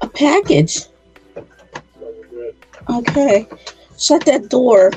A package. Okay. Shut that door.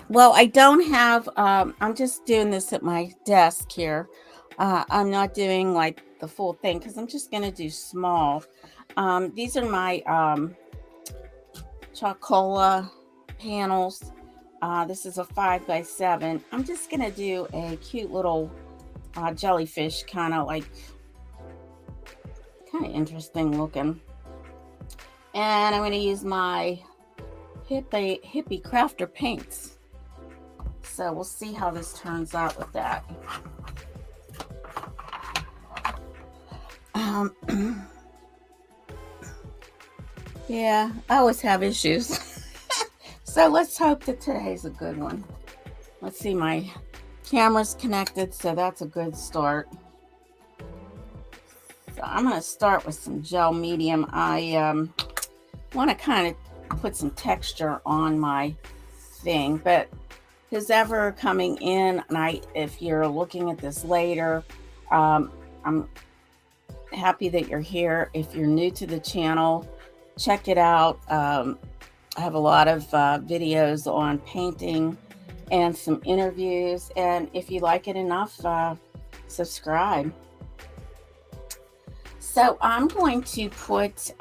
Well, I don't have, I'm just doing this at my desk here. I'm not doing like the full thing because I'm just going to do small. These are my Chocola panels. This is a 5x7. I'm just going to do a cute little jellyfish, kind of interesting looking. And I'm going to use my Hippie crafter paints. So we'll see how this turns out with that. Yeah, I always have issues. So let's hope that today's a good one. Let's see, my camera's connected, so that's a good start. So I'm going to start with some gel medium. I want to kind of put some texture on my thing, but who's ever coming in, and if you're looking at this later, I'm happy that you're here. If you're new to the channel, check it out. I have a lot of videos on painting and some interviews, and if you like it enough, subscribe. So I'm going to put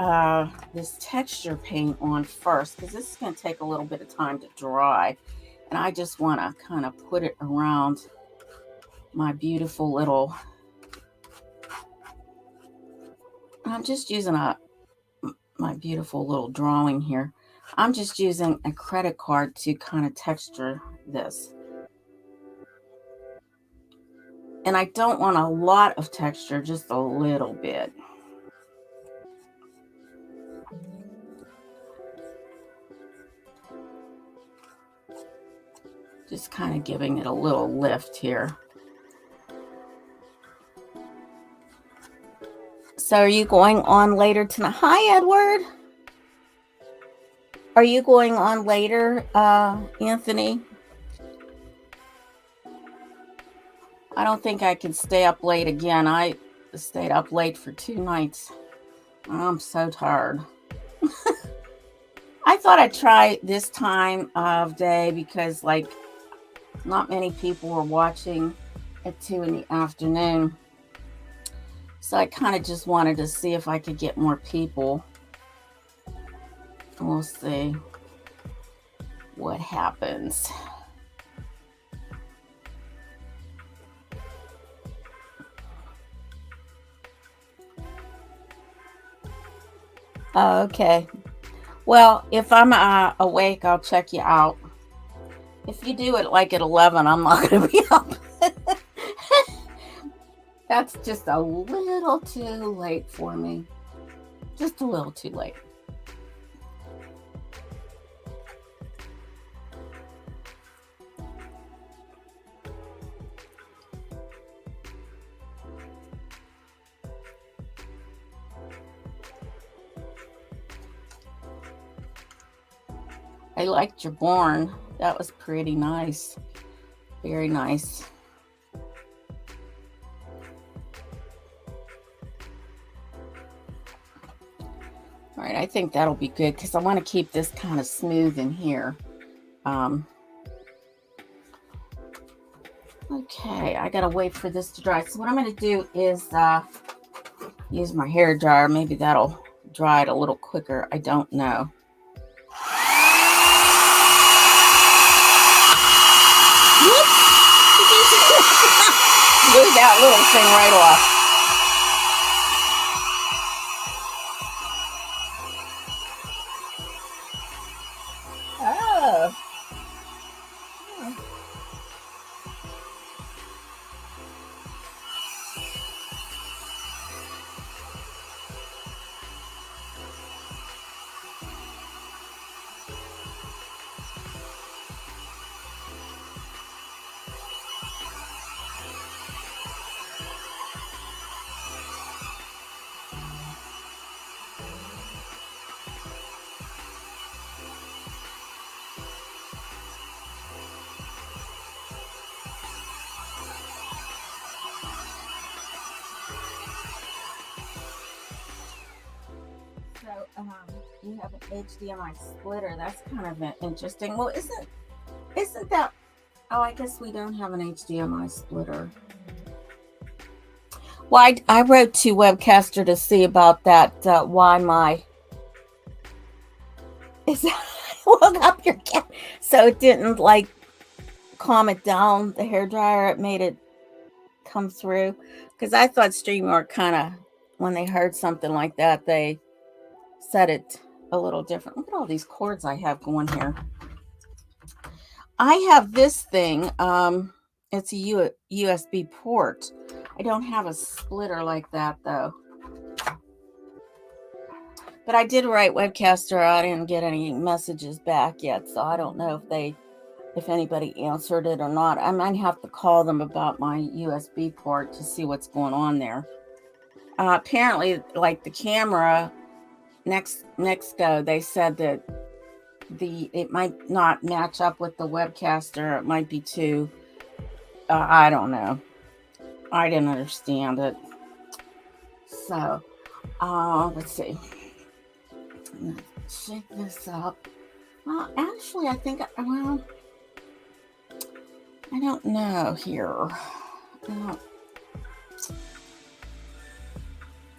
this texture paint on first because this is going to take a little bit of time to dry. And I just want to kind of put it around my beautiful little, I'm just using my beautiful little drawing here. I'm just using a credit card to kind of texture this. And I don't want a lot of texture, just a little bit. Just kind of giving it a little lift here. So are you going on later tonight? Hi, Edward. Are you going on later, Anthony? I don't think I can stay up late again. I stayed up late for 2 nights. I'm so tired. I thought I'd try this time of day because not many people were watching at 2 in the afternoon. So I kind of just wanted to see if I could get more people. We'll see what happens. Okay. Well, if I'm awake, I'll check you out. If you do it like at 11, I'm not going to be up. That's just a little too late for me. Just a little too late. I liked your barn. That was pretty nice. Very nice. All right, I think that'll be good because I want to keep this kind of smooth in here. Okay, I gotta wait for this to dry. So what I'm gonna do is use my hair dryer. Maybe that'll dry it a little quicker. I don't know. Blew that little thing right off. Oh. So you have an HDMI splitter. That's kind of interesting. Well, isn't that? Oh, I guess we don't have an HDMI splitter. Well, I wrote to Webcaster to see about that. Why my is woke up your cat, so it didn't like calm it down. The hair dryer, it made it come through because I thought StreamYard kind of when they heard something like that, they set it a little different. Look at all these cords I have going here. I have this thing. It's a USB port. I don't have a splitter like that though. But I did write Webcaster. I didn't get any messages back yet, so I don't know if anybody answered it or not. I might have to call them about my USB port to see what's going on there. Apparently, like the camera next go, they said that it might not match up with the Webcaster. It might be too. I don't know. I didn't understand it. So, let's see. I'm gonna shake this up. Well, actually, I think I don't know here.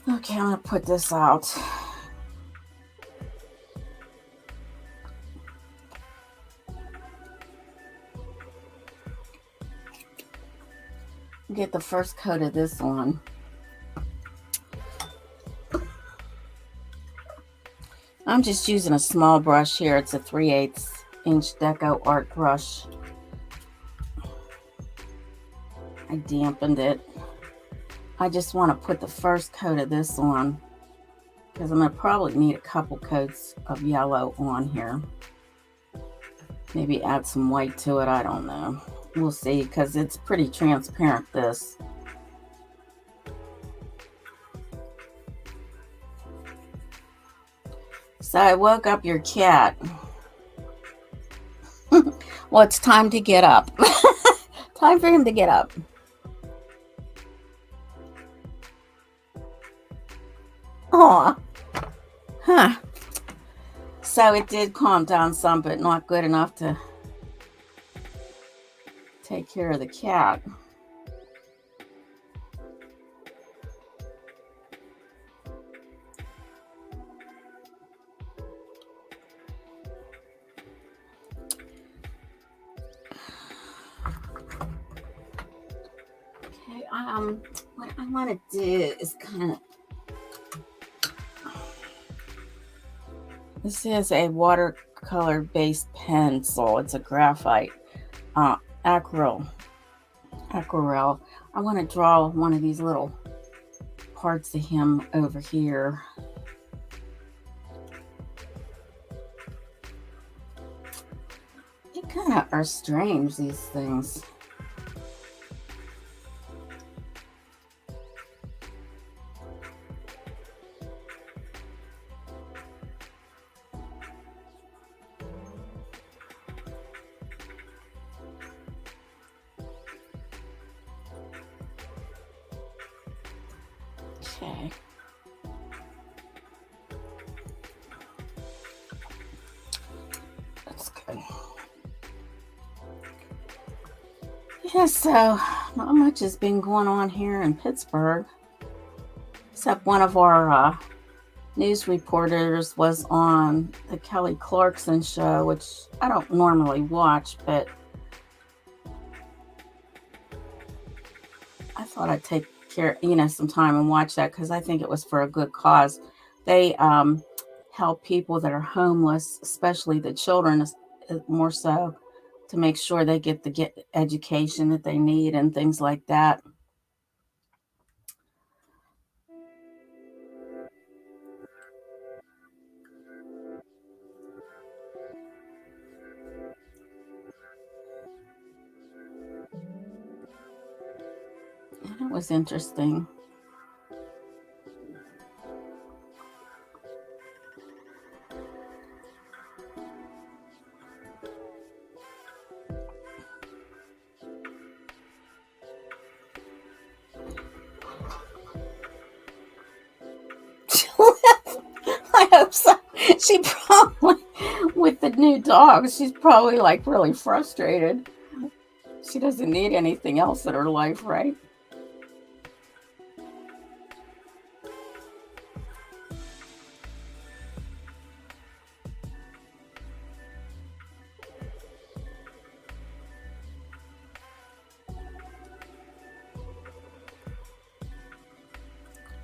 Okay, I'm gonna put this out. Get the first coat of this on. I'm just using a small brush here. It's a 3/8 inch Deco Art brush. I dampened it. I just want to put the first coat of this on because I'm going to probably need a couple coats of yellow on here. Maybe add some white to it. I don't know. We'll see because it's pretty transparent, this. So I woke up your cat. Well, it's time to get up. Time for him to get up. Aw. Huh. So it did calm down some, but not good enough to take care of the cat. Okay, what I want to do is kind of, this is a watercolor based pencil. It's a graphite aquarelle. I want to draw one of these little parts of him over here. They kind of are strange, these things. Okay. That's good. Yeah, so not much has been going on here in Pittsburgh, except one of our news reporters was on the Kelly Clarkson show, which I don't normally watch, but I thought I'd take care, some time and watch that because I think it was for a good cause. They help people that are homeless, especially the children, more so, to make sure they get the education that they need and things like that. And it was interesting. I hope so. She probably, with the new dog, she's probably like really frustrated. She doesn't need anything else in her life, right?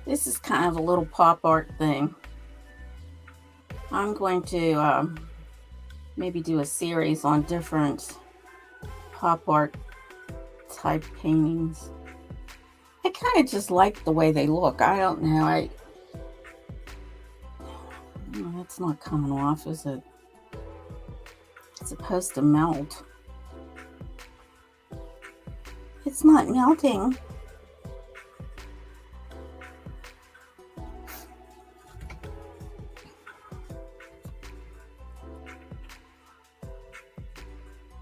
This is kind of a little pop art thing. I'm going to maybe do a series on different pop art type paintings. I kind of just like the way they look. I don't know. That's not coming off, is it? It's supposed to melt. It's not melting.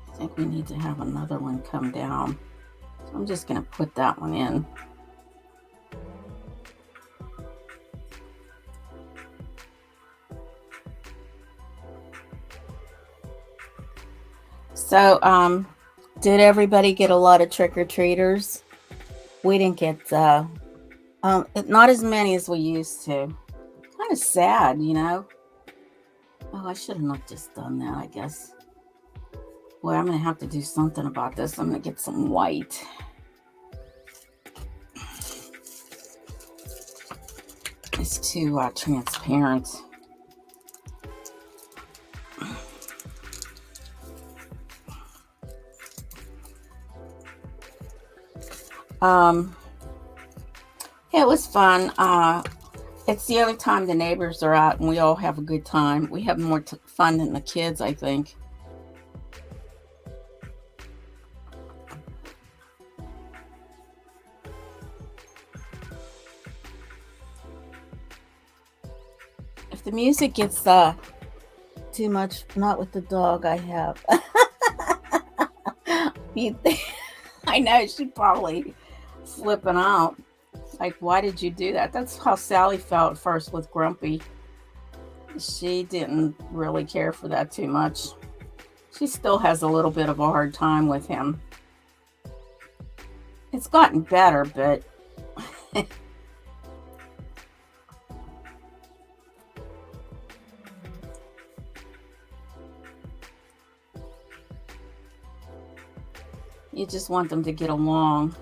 I think we need to have another one come down. So I'm just going to put that one in. So, did everybody get a lot of trick-or-treaters? We didn't get, not as many as we used to. Kind of sad, Oh, I should have not just done that, I guess. Boy, I'm going to have to do something about this. I'm going to get some white. It's too transparent. Yeah, it was fun. It's the only time the neighbors are out and we all have a good time. We have more fun than the kids, I think. If the music gets too much, not with the dog I have. I know she's probably flipping out. Like, why did you do that? That's how Sally felt first with Grumpy. She didn't really care for that too much. She still has a little bit of a hard time with him. It's gotten better, but you just want them to get along.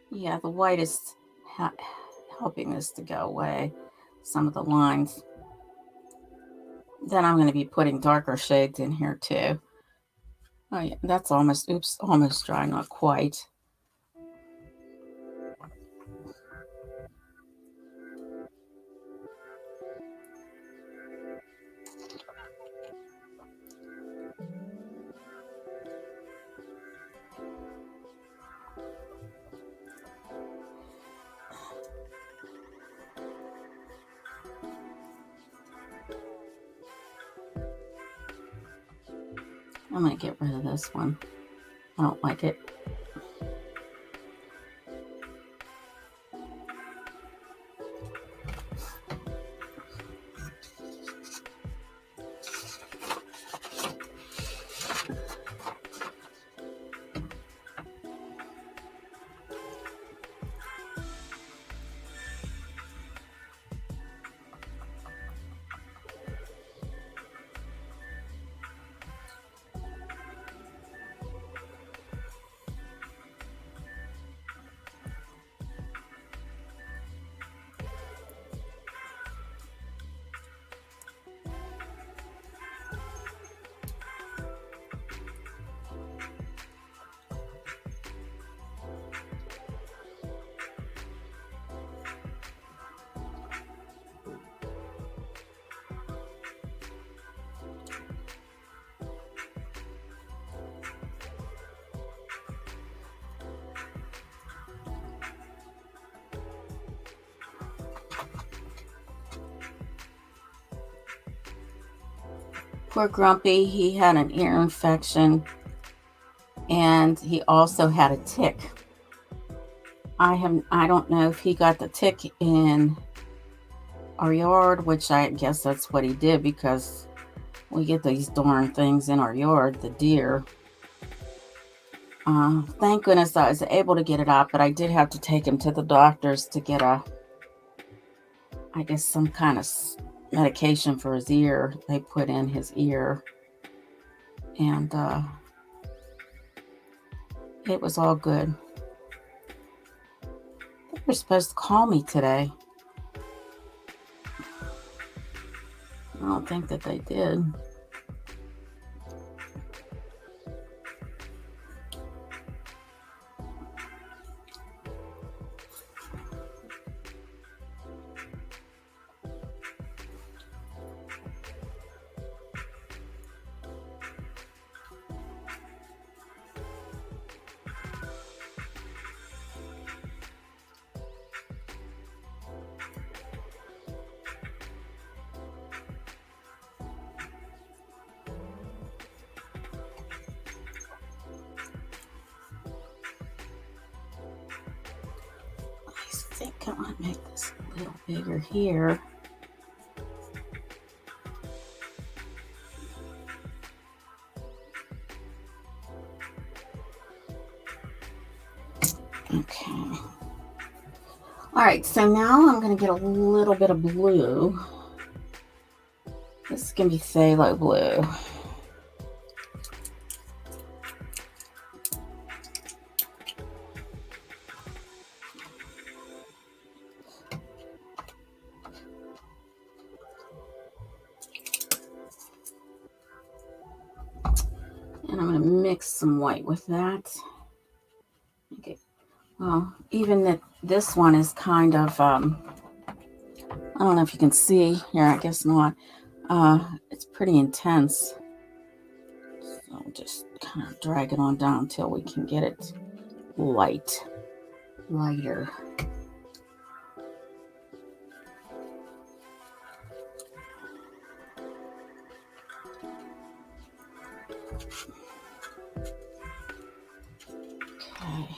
Yeah, the white is helping this to go away, some of the lines. Then I'm going to be putting darker shades in here too. Oh yeah, that's almost dry, not quite. I'm going to get rid of this one. I don't like it. Poor Grumpy, he had an ear infection and he also had a tick. I don't know if he got the tick in our yard, which I guess that's what he did, because we get these darn things in our yard, the deer. Thank goodness I was able to get it out, but I did have to take him to the doctor's to get I guess some kind of medication for his ear they put in his ear, and it was all good. They were supposed to call me today. I don't think that they did. I think I want to make this a little bigger here. Okay. All right, so now I'm going to get a little bit of blue. This is going to be phthalo blue. And I'm going to mix some white with that. Okay. Well, even that this one is kind of, I don't know if you can see here, I guess not. It's pretty intense. So I'll just kind of drag it on down until we can get it lighter. Okay.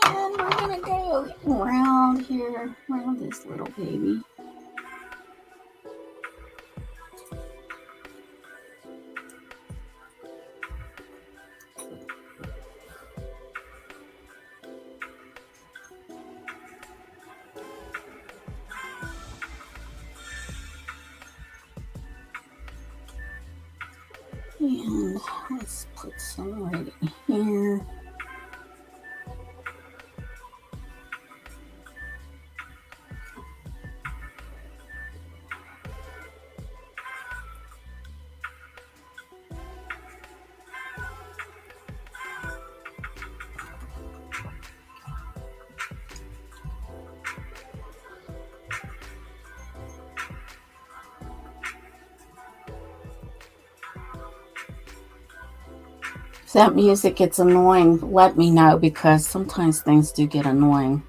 And we're gonna go around here, around this little baby. And let's put some right in here. If that music gets annoying, let me know, because sometimes things do get annoying.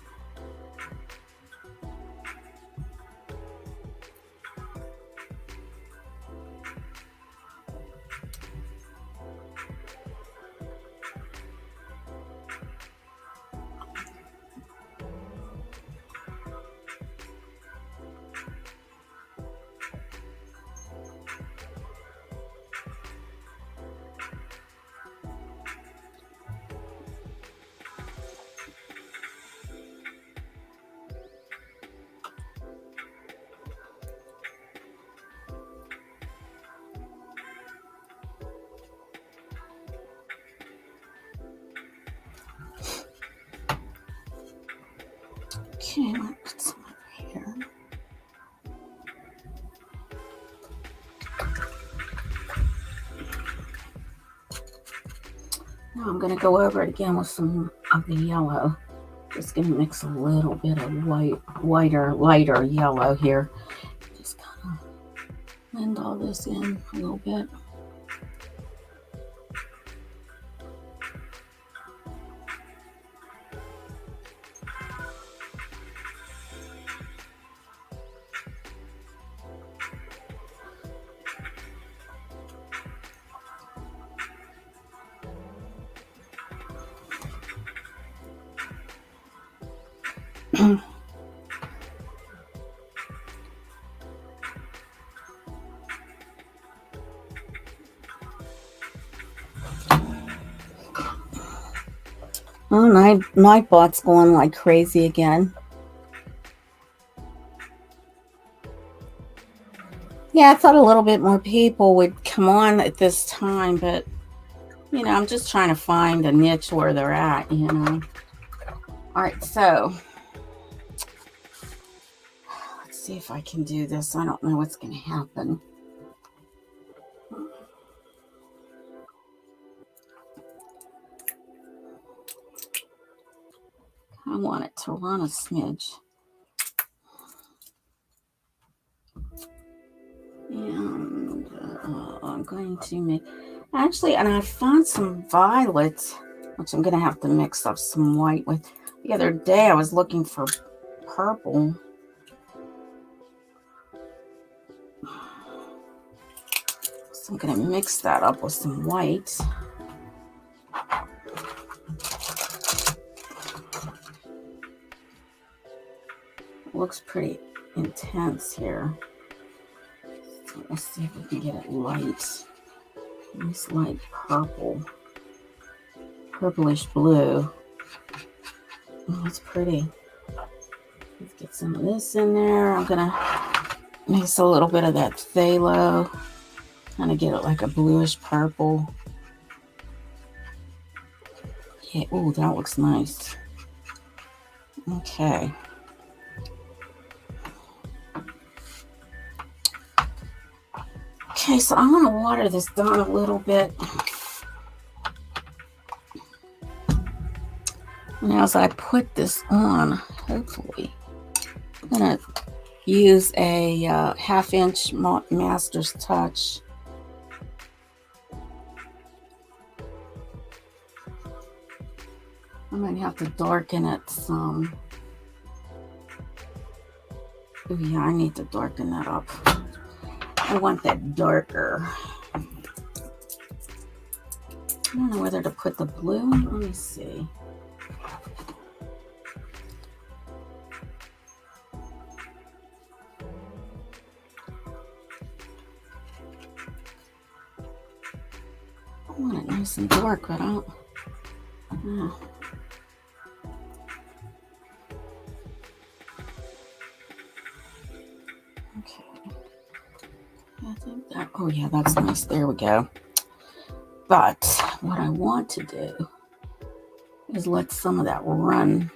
Okay, I'm gonna put some over here. Now I'm gonna go over it again with some of the yellow. Just gonna mix a little bit of lighter yellow here. Just kind of blend all this in a little bit. Oh, Nightbot's going like crazy again. Yeah, I thought a little bit more people would come on at this time, but you know, I'm just trying to find a niche where they're at, you know. All right, so let's see if I can do this. I don't know what's going to happen. I want it to run a smidge. And I'm going to make, actually, and I found some violets, which I'm going to have to mix up some white with. The other day I was looking for purple. So I'm going to mix that up with some white. It looks pretty intense here. So let's see if we can get it light. Nice light purple. Purplish blue. Oh, that's pretty. Let's get some of this in there. I'm gonna mix a little bit of that phthalo. Kind of get it like a bluish purple. Yeah, oh, that looks nice. Okay. Okay, so I'm gonna water this down a little bit. And as I put this on, hopefully, I'm gonna use a 1/2 inch Master's Touch. I might have to darken it some. Oh yeah, I need to darken that up. I want that darker. I don't know whether to put the blue. Let me see. I want it nice and dark, but I don't. Oh. Okay. I think that. Oh yeah, that's nice. There we go. But what I want to do is let some of that run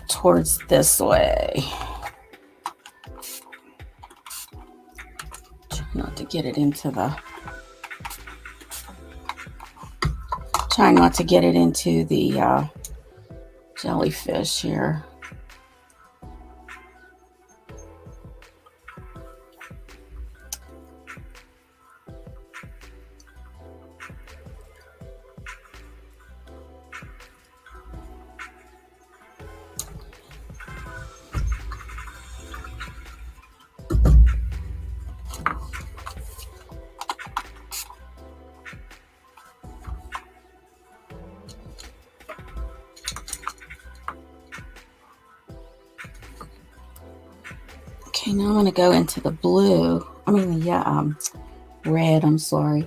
towards this way. Try not to get it into the. Try not to get it into the jellyfish here. Okay, now I'm going to go into the blue. I mean, yeah, red, I'm sorry.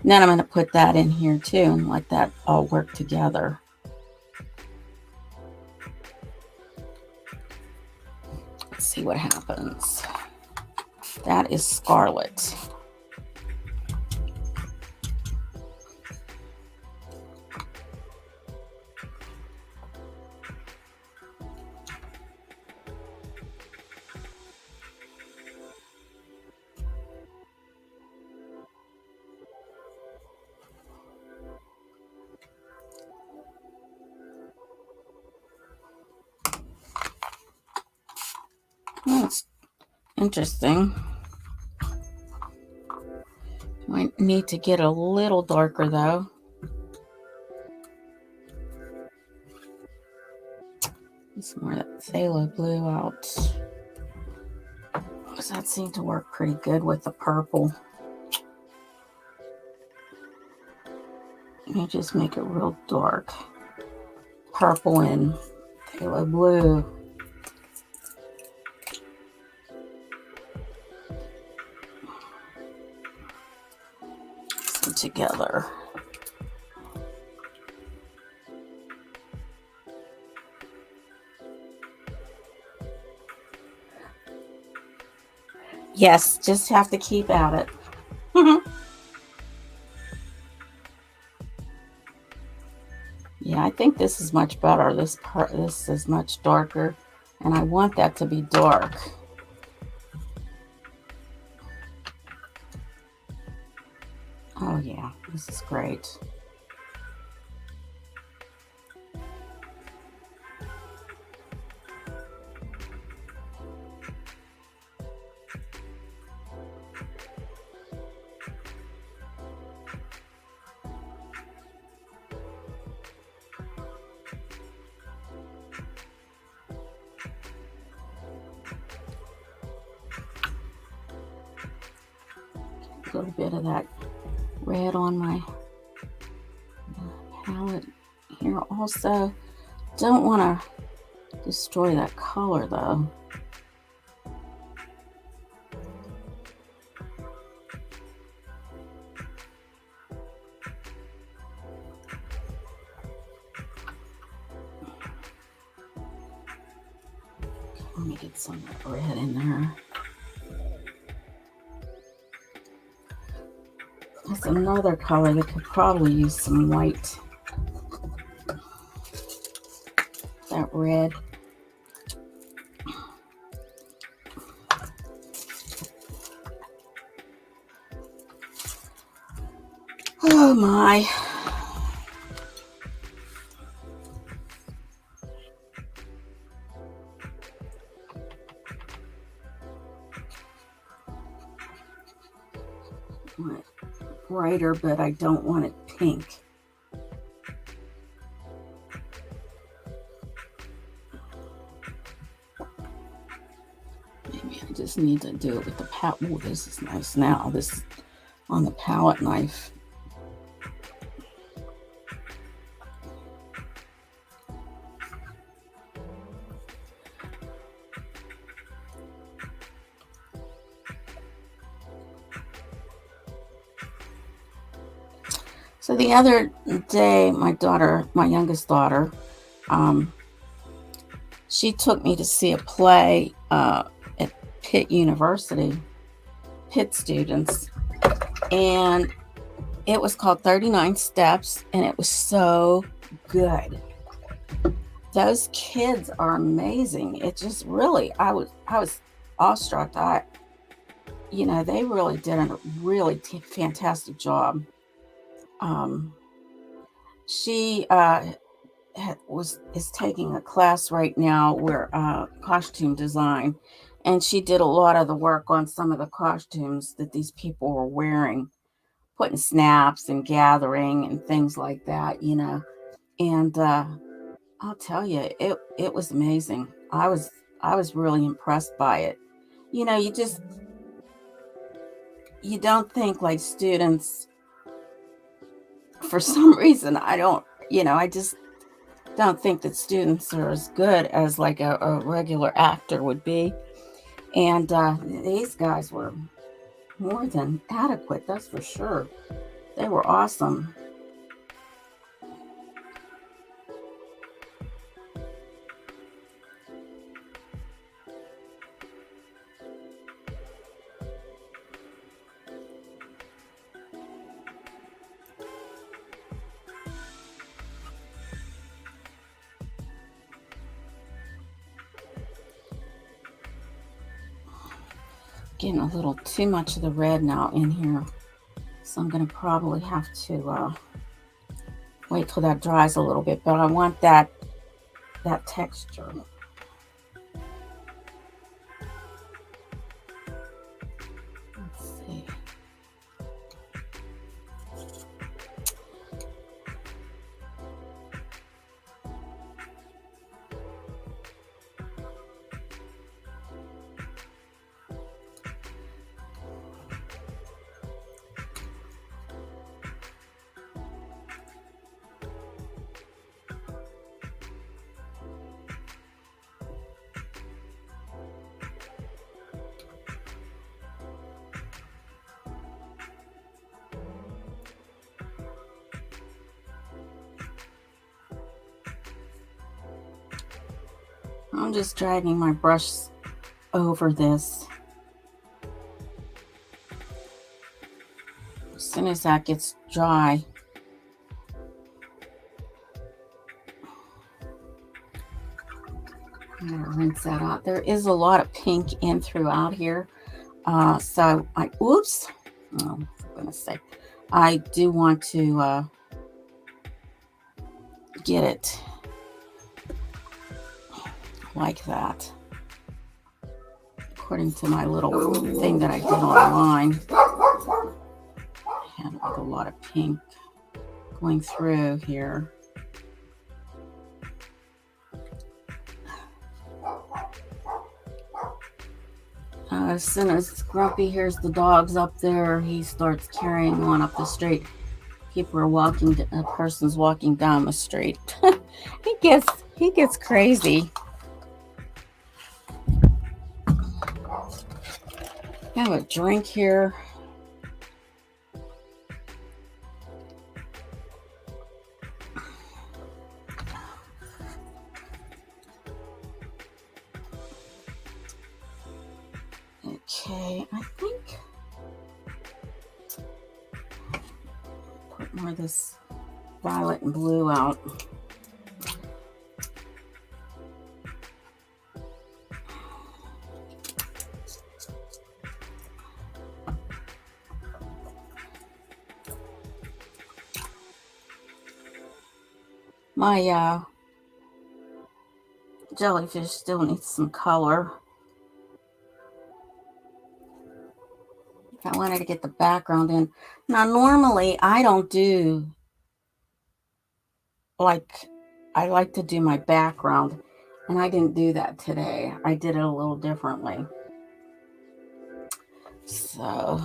And then I'm going to put that in here too and let that all work together. Let's see what happens. That is scarlet. That's interesting. Might need to get a little darker though. Some more of that phthalo blue out. Because that seemed to work pretty good with the purple. Let me just make it real dark. Purple and phthalo blue. Together. Yes, just have to keep at it. Yeah, I think this is much better. This is much darker, and I want that to be dark. Oh yeah, this is great. A little bit of that red on my palette here. Also, don't want to destroy that color though. Let me get some of that red in there. That's another color that could probably use some white. That red. Oh my. Brighter, but I don't want it pink. Maybe I just need to do it with the palette. Oh, this is nice now. This is on the palette knife. So the other day, my youngest daughter, she took me to see a play at Pitt University, Pitt students, and it was called 39 Steps, and it was so good. Those kids are amazing. It just really, I was awestruck. They really did a really fantastic job. She is taking a class right now where costume design, and she did a lot of the work on some of the costumes that these people were wearing, putting snaps and gathering and things like that, And I'll tell you, it was amazing. I was really impressed by it. You don't think like students, for some reason, I just don't think that students are as good as like a regular actor would be. And these guys were more than adequate, that's for sure. They were awesome. Getting a little too much of the red now in here, so I'm going to probably have to wait till that dries a little bit, but I want that texture. I'm just dragging my brush over this. As soon as that gets dry, I'm gonna rinse that out. There is a lot of pink in throughout here. So oops, oh, I'm gonna say, I do want to get it like that, according to my little thing that I did online. I had like a lot of pink going through here. As soon as Grumpy hears the dogs up there, he starts carrying on up the street. People are walking, a person's walking down the street. he gets crazy. Have a drink here. Okay, I think put more of this violet and blue out. My jellyfish still needs some color. I wanted to get the background in. Now, normally I don't do, like, I like to do my background, and I didn't do that today. I did it a little differently. So,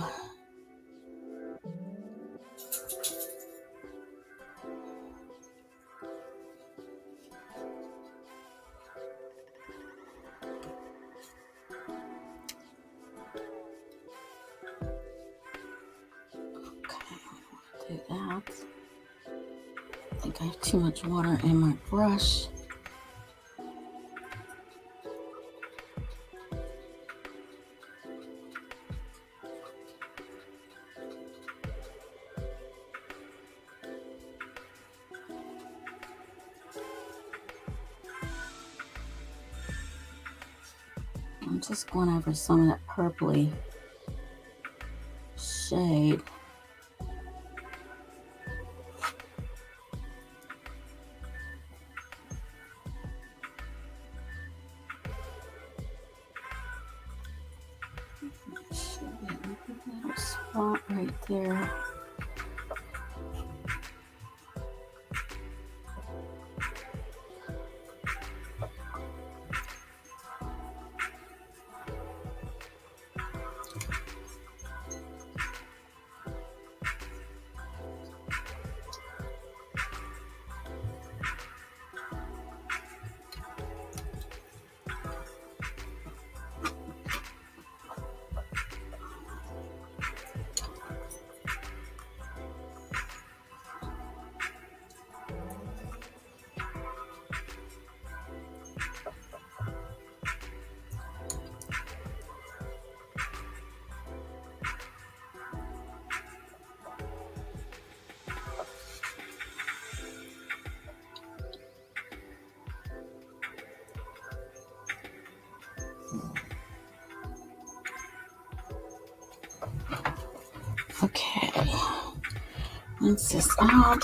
do that. I think I have too much water in my brush. I'm just going over some of that purpley shade. Little spot right there. Okay, rinse this out.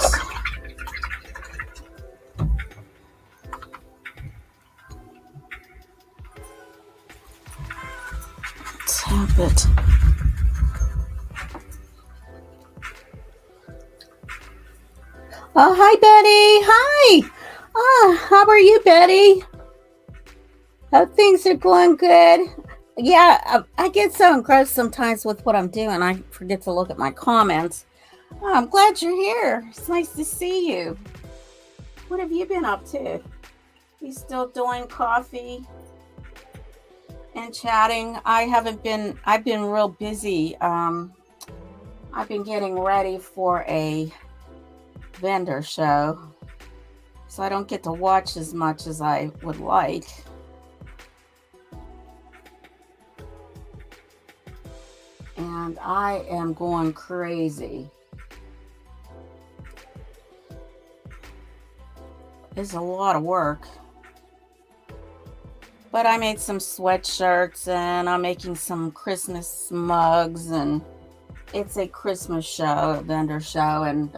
Tap it. Oh, hi, Betty. Hi. How are you, Betty? Hope things are going good. Yeah, I get so engrossed sometimes with what I'm doing, I forget to look at my comments. Oh, I'm glad you're here. It's nice to see you. What have you been up to? You still doing coffee and chatting? I've been real busy. I've been getting ready for a vendor show, so I don't get to watch as much as I would like. and I am going crazy. It's a lot of work. But I made some sweatshirts, and I'm making some Christmas mugs, and it's a Christmas show, a vendor show, and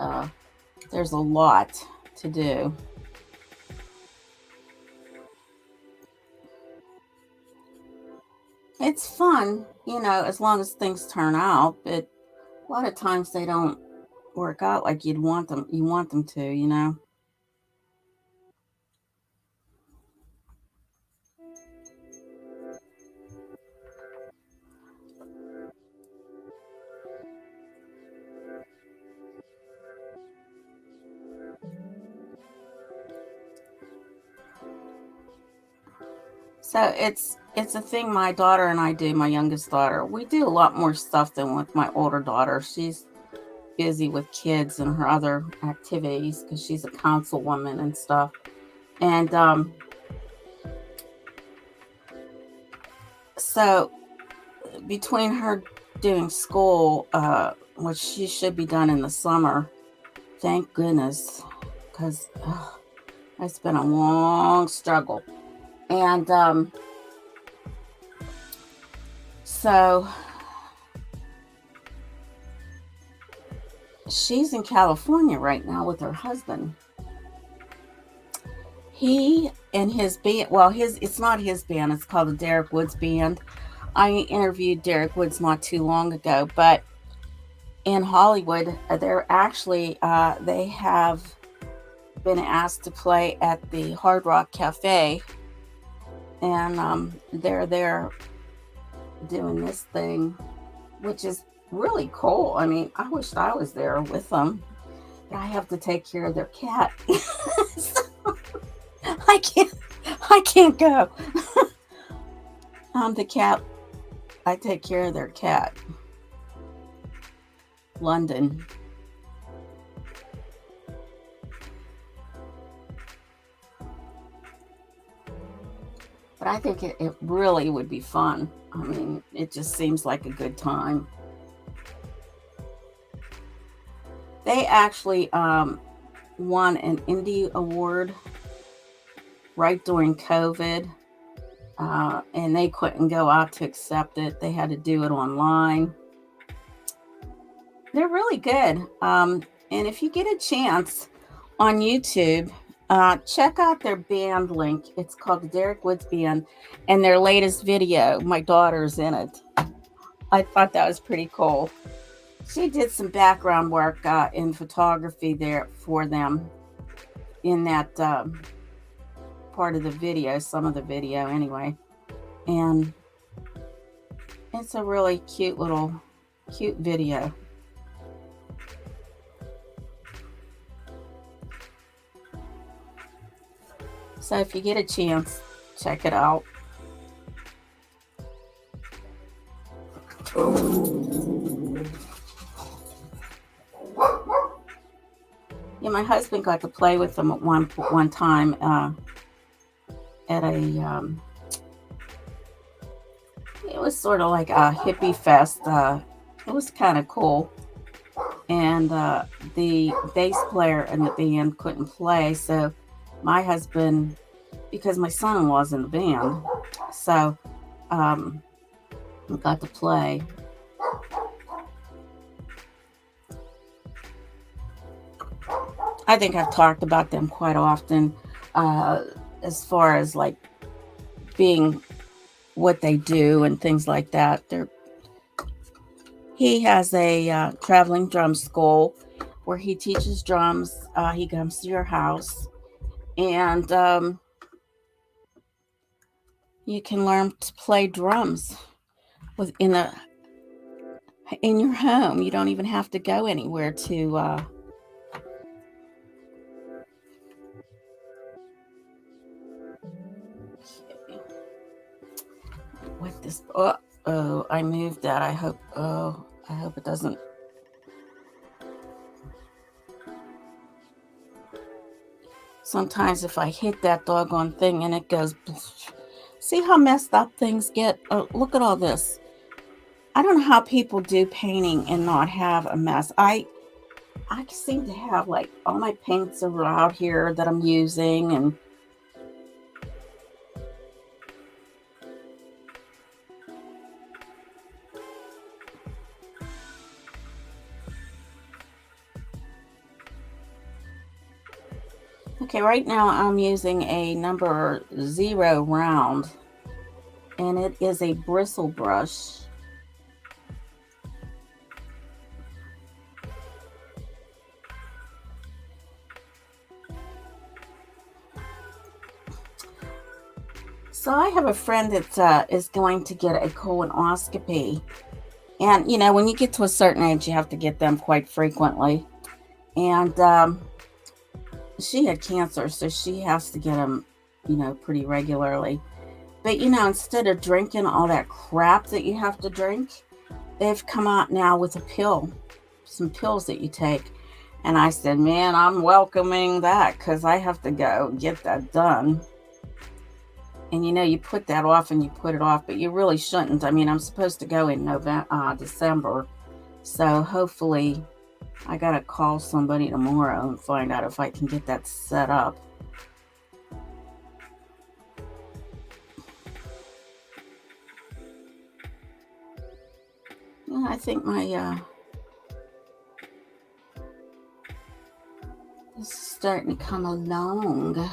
there's a lot to do. It's fun, as long as things turn out, but a lot of times they don't work out like you want them to. So it's a thing my daughter and I do, my youngest daughter. We do a lot more stuff than with my older daughter. She's busy with kids and her other activities because she's a councilwoman and stuff. And so between her doing school, which she should be done in the summer, thank goodness, because it's been a long struggle. And so she's in California right now with her husband. He and his band, well, it's not his band, it's called the Derek Woods Band. I interviewed Derek Woods not too long ago, but in Hollywood, they're actually, they have been asked to play at the Hard Rock Cafe, and they're there doing this thing, which is really cool. I mean, I wished I was there with them, but I have to take care of their cat. So I can't go. The cat, I take care of their cat. London. But I think it really would be fun. I mean, it just seems like a good time. They actually won an Indie Award right during COVID, and they couldn't go out to accept it. They had to do it online. They're really good. And if you get a chance on YouTube, check out their band link. It's called the Derek Woods Band, and their latest video, my daughter's in it. I thought that was pretty cool. She did some background work in photography there for them in that part of the video, some of the video anyway. And it's a really cute video. So if you get a chance, check it out. Yeah, my husband got to play with them at one time at a it was sort of like a hippie fest. It was kind of cool. And the bass player in the band couldn't play, so my husband, because my son-in-law's in the band, so got to play. I think I've talked about them quite often, as far as like being what they do and things like that. He has a traveling drum school where he teaches drums. He comes to your house, and you can learn to play drums in your home. You don't even have to go anywhere to with this. Oh, I moved that. I hope it doesn't. Sometimes if I hit that doggone thing and it goes, see how messed up things get? Look at all this. I don't know how people do painting and not have a mess. I seem to have like all my paints are out here that I'm using, and okay, right now I'm using a number 0 round, and it is a bristle brush. So I have a friend that is going to get a colonoscopy. And, when you get to a certain age, you have to get them quite frequently. And she had cancer, so she has to get them, pretty regularly. But, instead of drinking all that crap that you have to drink, they've come out now with some pills that you take. And I said, man, I'm welcoming that because I have to go get that done. And you put that off and you put it off, but you really shouldn't. I mean, I'm supposed to go in December. So hopefully I got to call somebody tomorrow and find out if I can get that set up. Yeah, I think my this is starting to come along.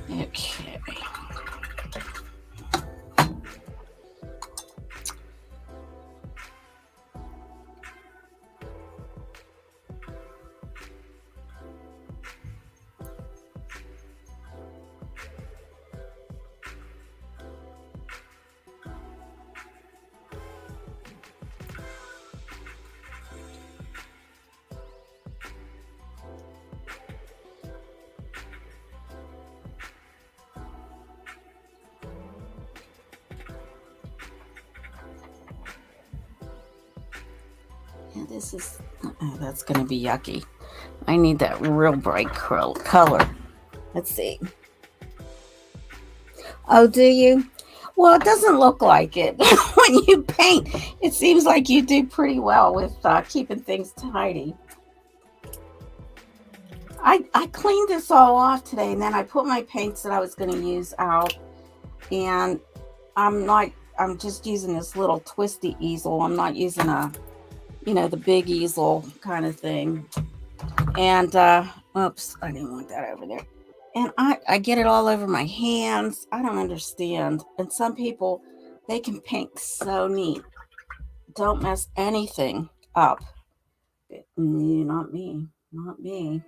Okay. Yeah, this is, that's going to be yucky. I need that real bright color. Let's see. Oh, do you? Well, it doesn't look like it. When you paint, it seems like you do pretty well with keeping things tidy. I cleaned this all off today, and then I put my paints that I was going to use out, and I'm just using this little twisty easel. I'm not using the big easel kind of thing. And oops, I didn't want that over there. And I get it all over my hands. I don't understand. And some people, they can paint so neat. Don't mess anything up. Not me. Not me.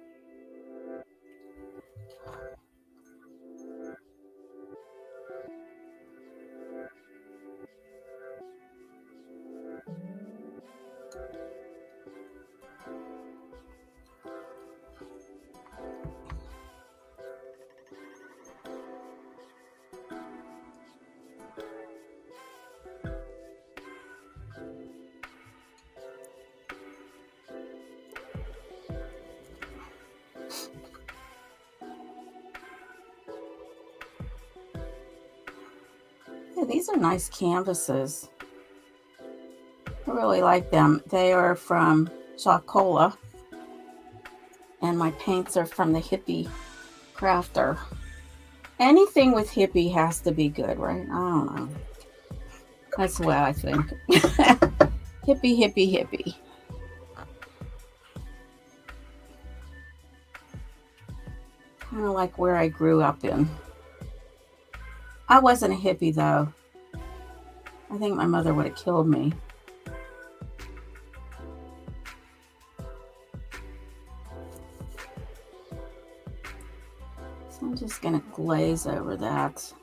Yeah, these are nice canvases. I really like them. They are from Chocola, and my paints are from the Hippie Crafter. Anything with Hippie has to be good, right? I don't know. That's the way I think. Hippie, hippie, hippie. Kind of like where I grew up in. I wasn't a hippie though. I think my mother would have killed me. So I'm just going to glaze over that.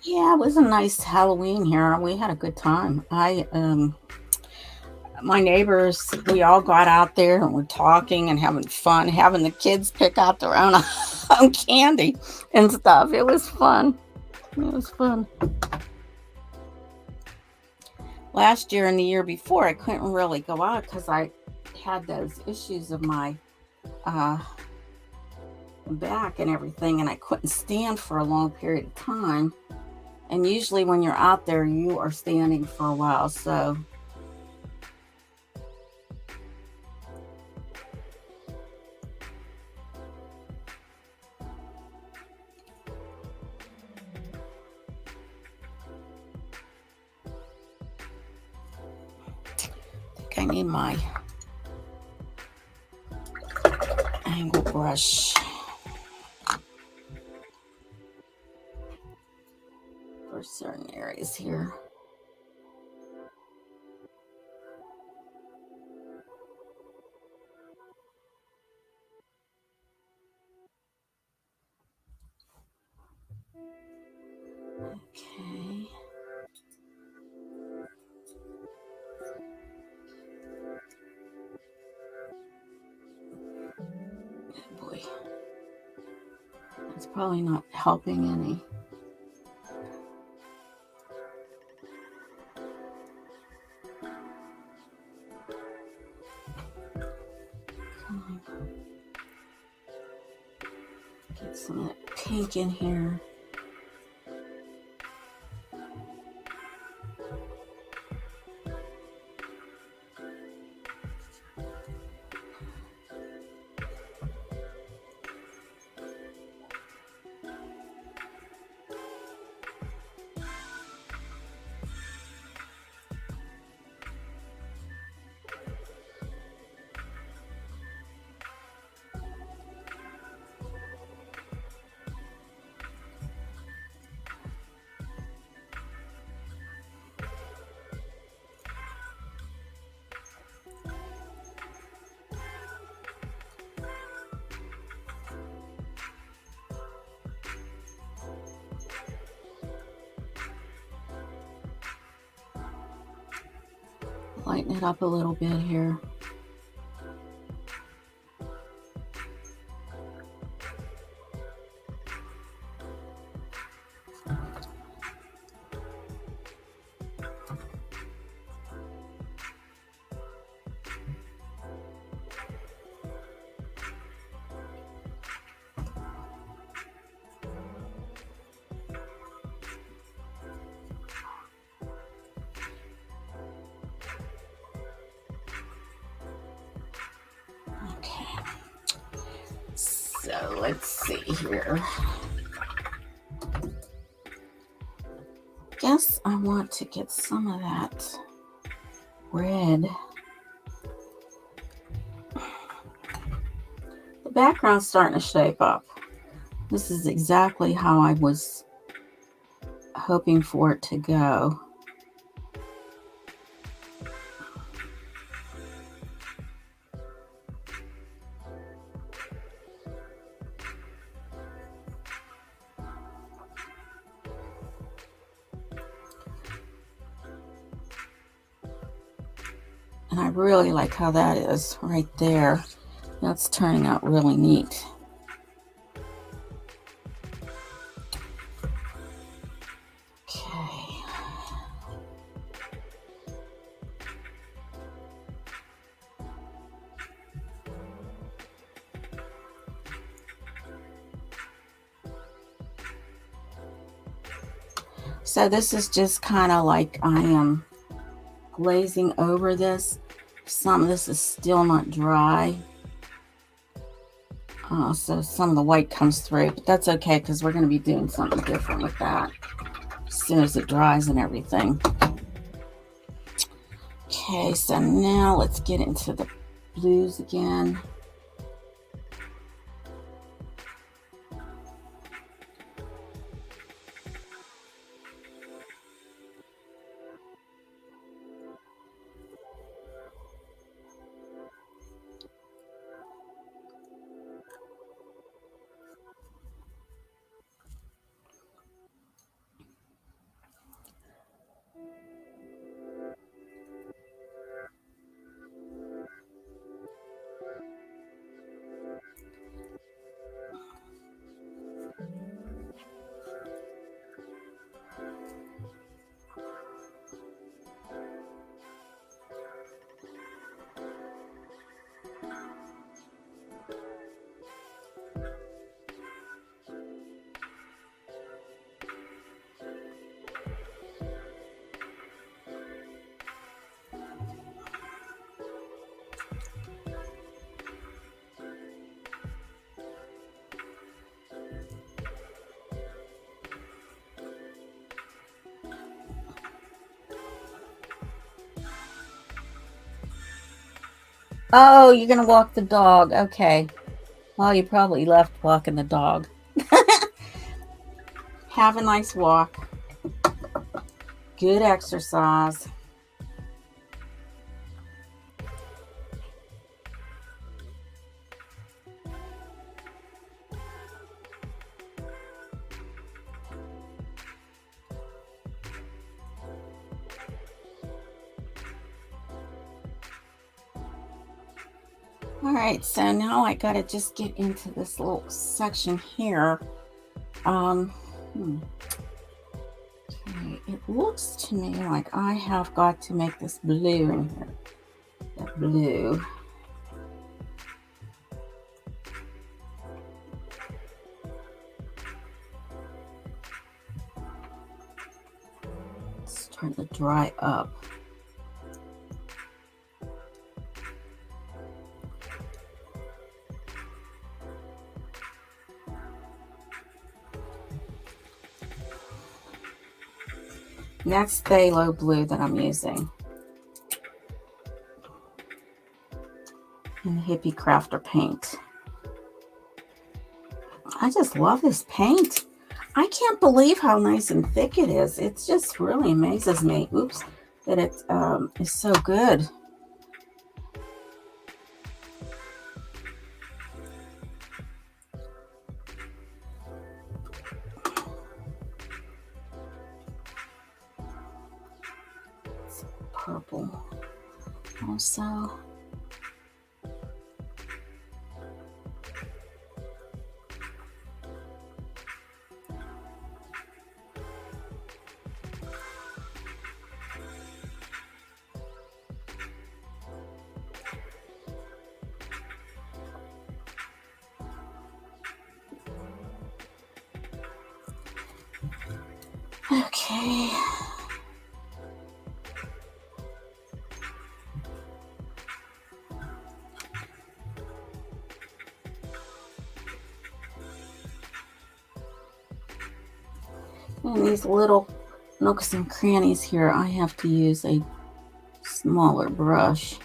Yeah, it was a nice Halloween here. We had a good time. My neighbors, we all got out there and were talking and having fun, having the kids pick out their own, own candy and stuff. It was fun. It was fun. Last year and the year before, I couldn't really go out because I had those issues of my back and everything, and I couldn't stand for a long period of time. And usually when you're out there, you are standing for a while. So I need my angle brush for certain areas here. Okay. Oh boy. It's probably not helping any. Get some of that pink in here. Lighten it up a little bit here. So let's see here. Guess I want to get some of that red. The background's starting to shape up. This is exactly how I was hoping for it to go. And I really like how that is right there. That's turning out really neat. Okay. So this is just kind of like I am glazing over this. Some of this is still not dry. So some of the white comes through, but that's okay because we're going to be doing something different with that as soon as it dries and everything. Okay, so now let's get into the blues again. Oh, you're going to walk the dog. Okay. Well, you probably left walking the dog. Have a nice walk. Good exercise. All right, so now I gotta just get into this little section here. Okay, it looks to me like I have got to make this blue in here. That blue. It's starting to dry up. That's phthalo blue that I'm using. And Hippie Crafter paint. I just love this paint. I can't believe how nice and thick it is. It just really amazes me. Oops, that it is so good. It's purple also. Okay. And these little nooks and crannies here, I have to use a smaller brush.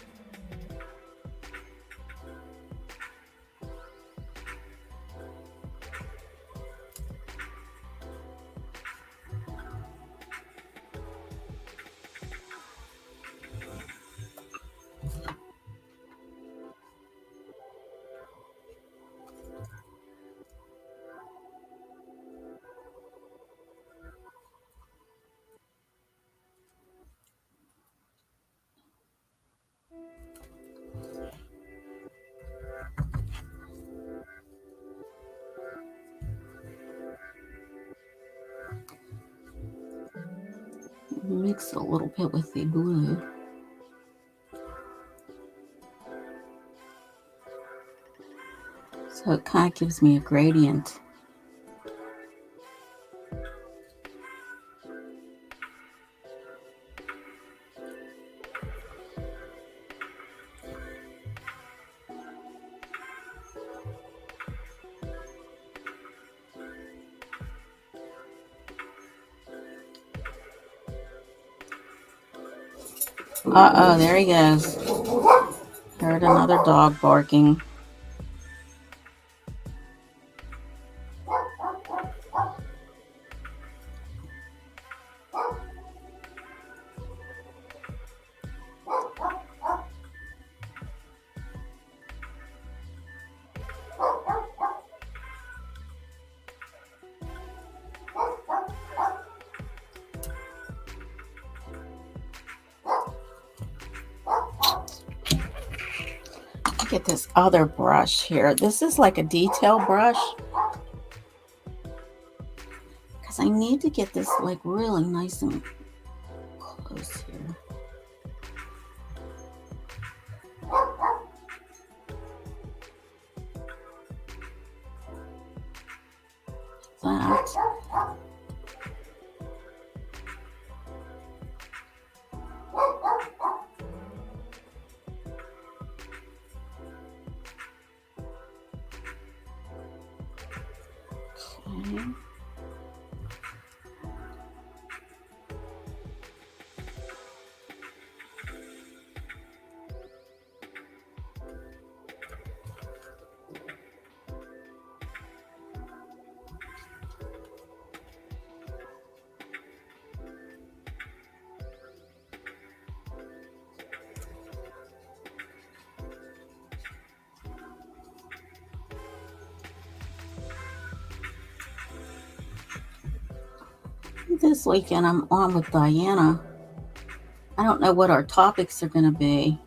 Mix it a little bit with the blue. So it kind of gives me a gradient. Uh-oh, there he goes. Heard another dog barking. Get this other brush here. This is like a detail brush because I need to get this like really nice and close here. That. Okay. This weekend I'm on with Diana. I don't know what our topics are going to be.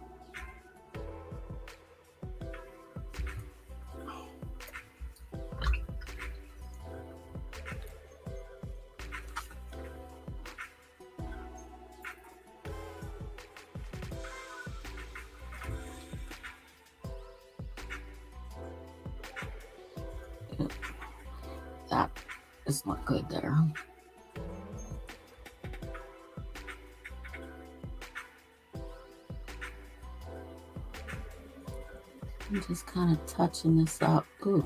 That is not good there. I'm just kind of touching this up. Ooh.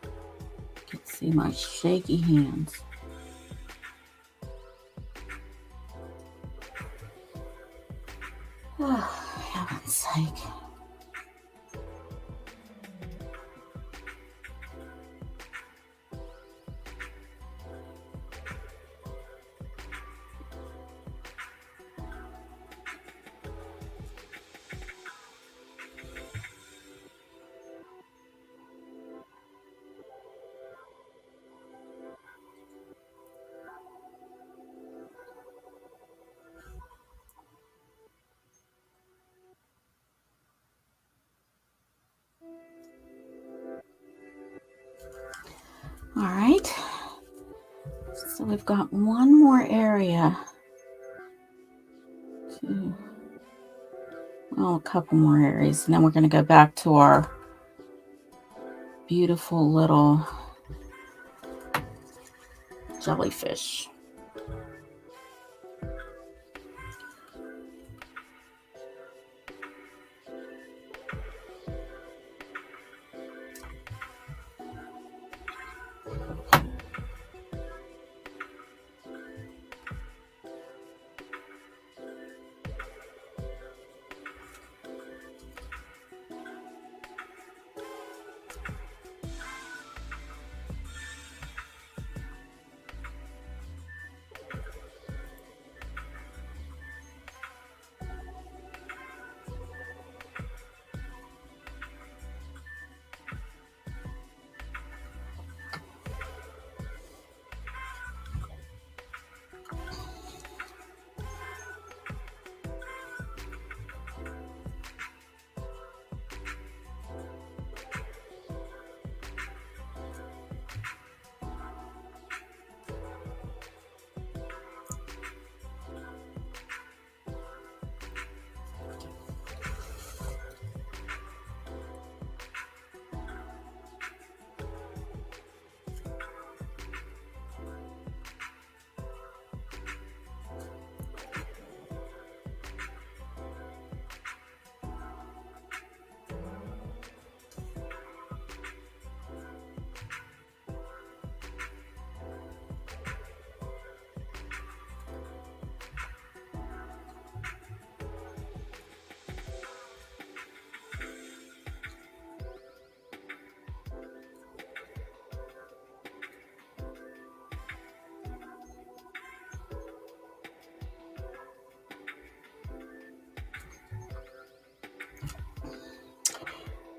You can see my shaky hands. Oh, heaven's sake. All right, so we've got one more area. Well, a couple more areas, and then we're going to go back to our beautiful little jellyfish.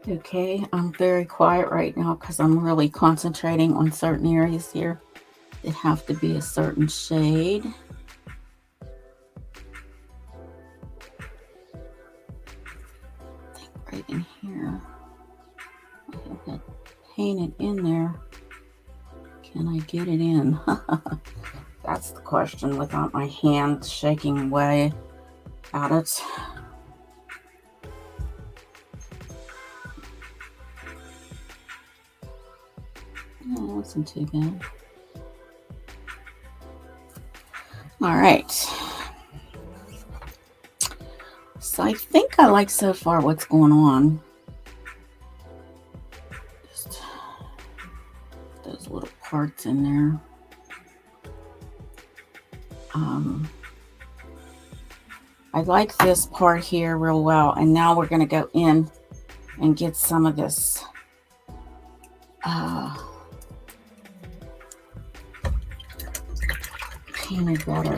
Okay, I'm very quiet right now because I'm really concentrating on certain areas here that have to be a certain shade. I think right in here, I have that painted in there. Can I get it in? That's the question without my hand shaking away at it. No, it wasn't too bad. All right. So I think I like so far what's going on. Just those little parts in there. I like this part here real well. And now we're going to go in and get some of this painted better.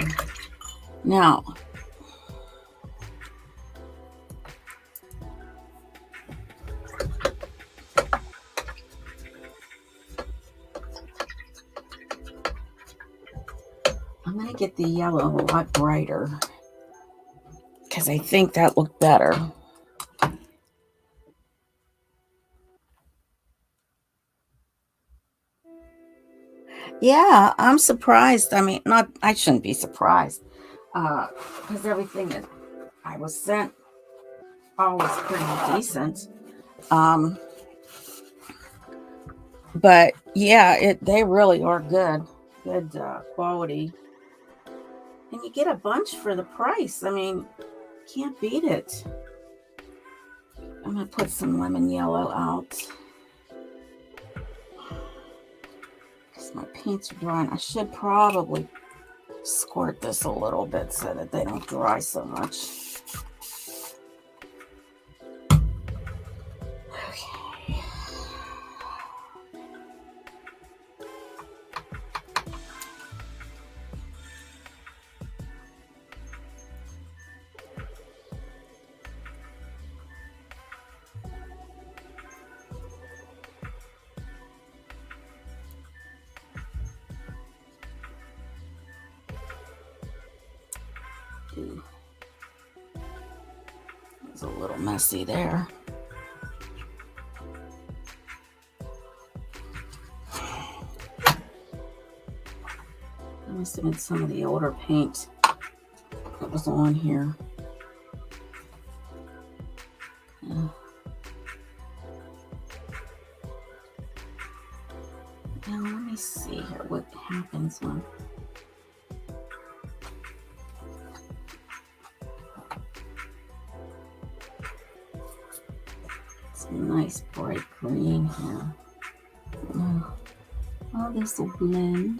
Now, I'm going to get the yellow a lot brighter because I think that looked better. Yeah, I'm surprised. I mean, I shouldn't be surprised because everything that I was sent all was pretty decent. But yeah, they really are good quality. And you get a bunch for the price. I mean, can't beat it. I'm going to put some lemon yellow out. Because my paints are drying. I should probably squirt this a little bit so that they don't dry so much. Okay. It's a little messy there. I must have been some of the older paint that was on here. Now let me see here what happens when it's a nice bright green here. Oh, this will blend.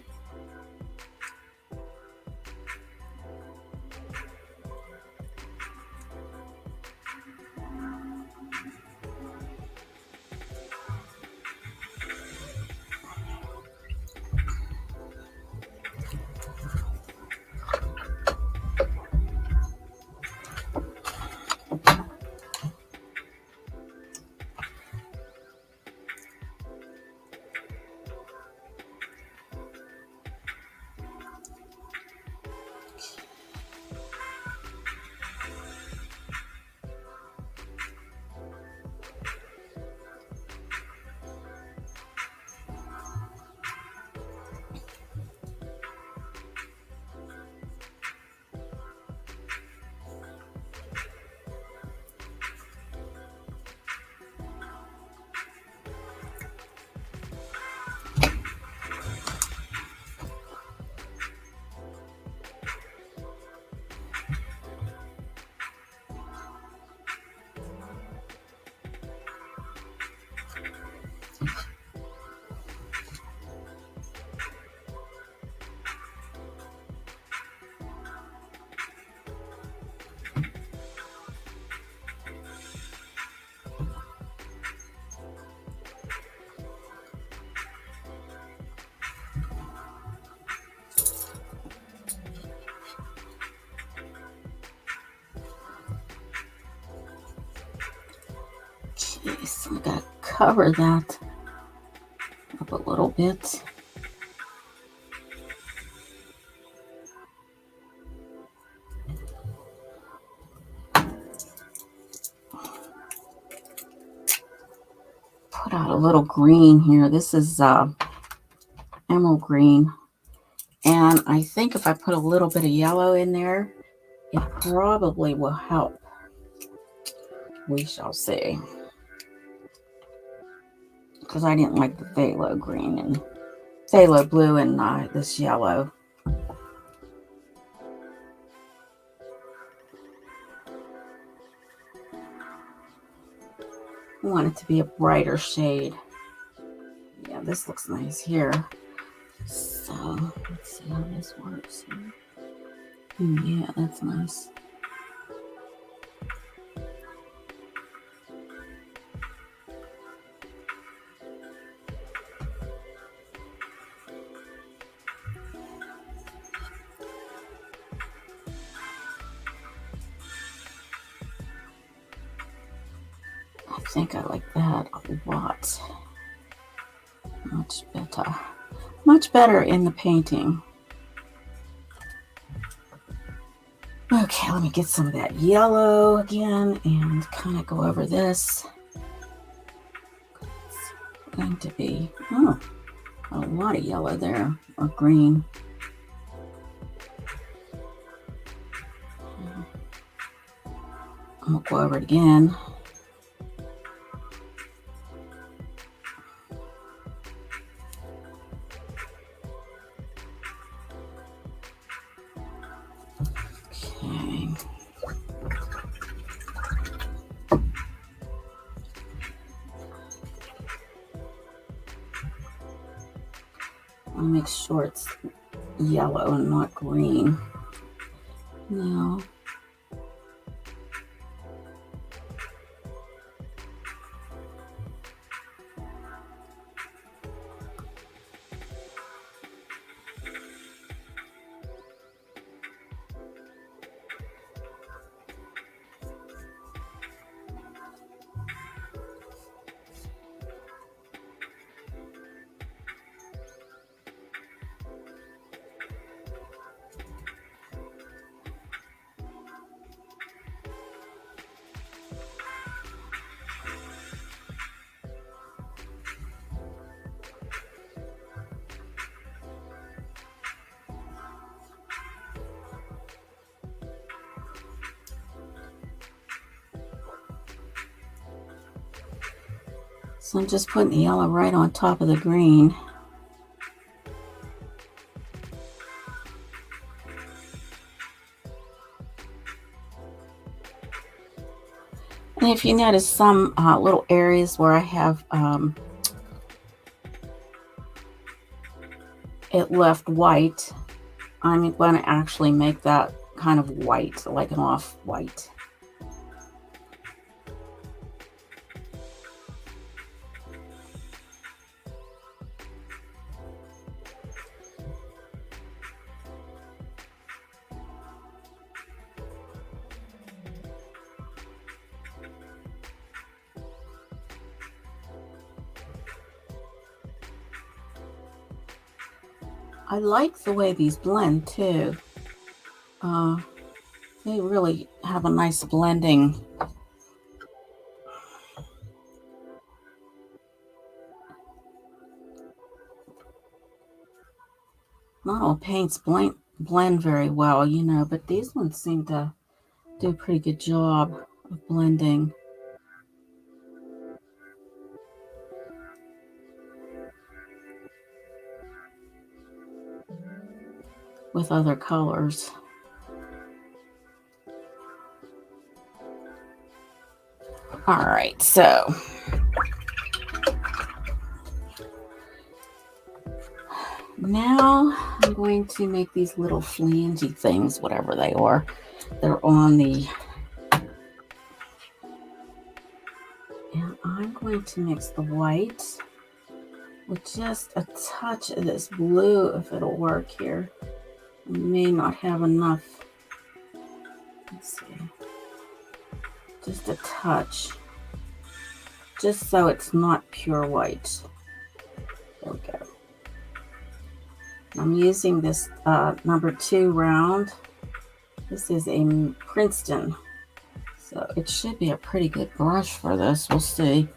Okay, so I gotta cover that up a little bit. Put out a little green here. This is emerald green. And I think if I put a little bit of yellow in there, it probably will help. We shall see. Because I didn't like the phthalo green and phthalo blue and this yellow. I want it to be a brighter shade. Yeah, this looks nice here. So let's see how this works here. Yeah, that's nice. I think I like that a lot. Much better. Much better in the painting. Okay, let me get some of that yellow again and kind of go over this. It's going to be, a lot of yellow there, or green. I'm going to go over it again. Okay. I'll make sure it's yellow and not green. Now, so I'm just putting the yellow right on top of the green. And if you notice some little areas where I have it left white, I'm going to actually make that kind of white, like an off-white. I like the way these blend too. They really have a nice blending. Not all paints blend very well, you know, but these ones seem to do a pretty good job of blending. With other colors. All right, so now I'm going to make these little flangey things, whatever they are. They're on the, and I'm going to mix the white with just a touch of this blue, if it'll work here. I may not have enough. Let's see. Just a touch. just so it's not pure white. There we go. I'm using this number 2 round. This is a Princeton, so it should be a pretty good brush for this. We'll see.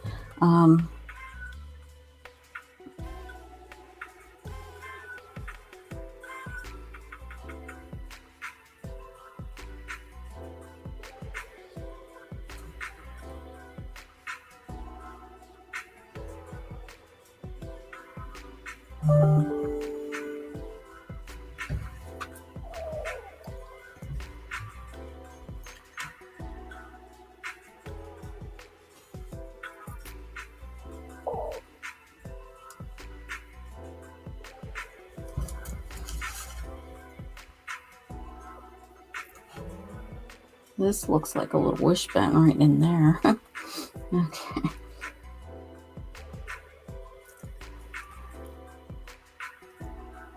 This looks like a little wishbone right in there. Okay.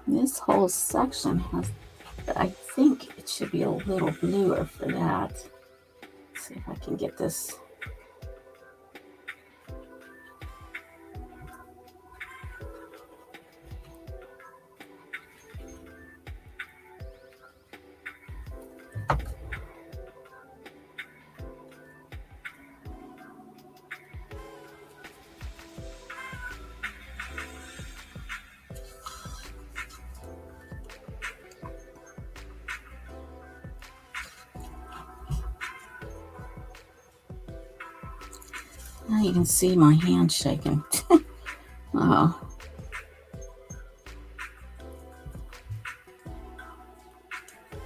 This whole section has, but I think it should be a little bluer for that. Let's see if I can get this. Now you can see my hand shaking. Oh.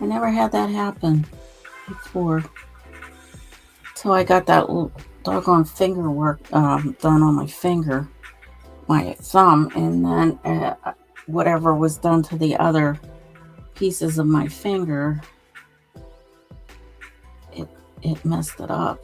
I never had that happen before. So I got that little doggone finger work done on my finger, my thumb, and then whatever was done to the other pieces of my finger, it messed it up.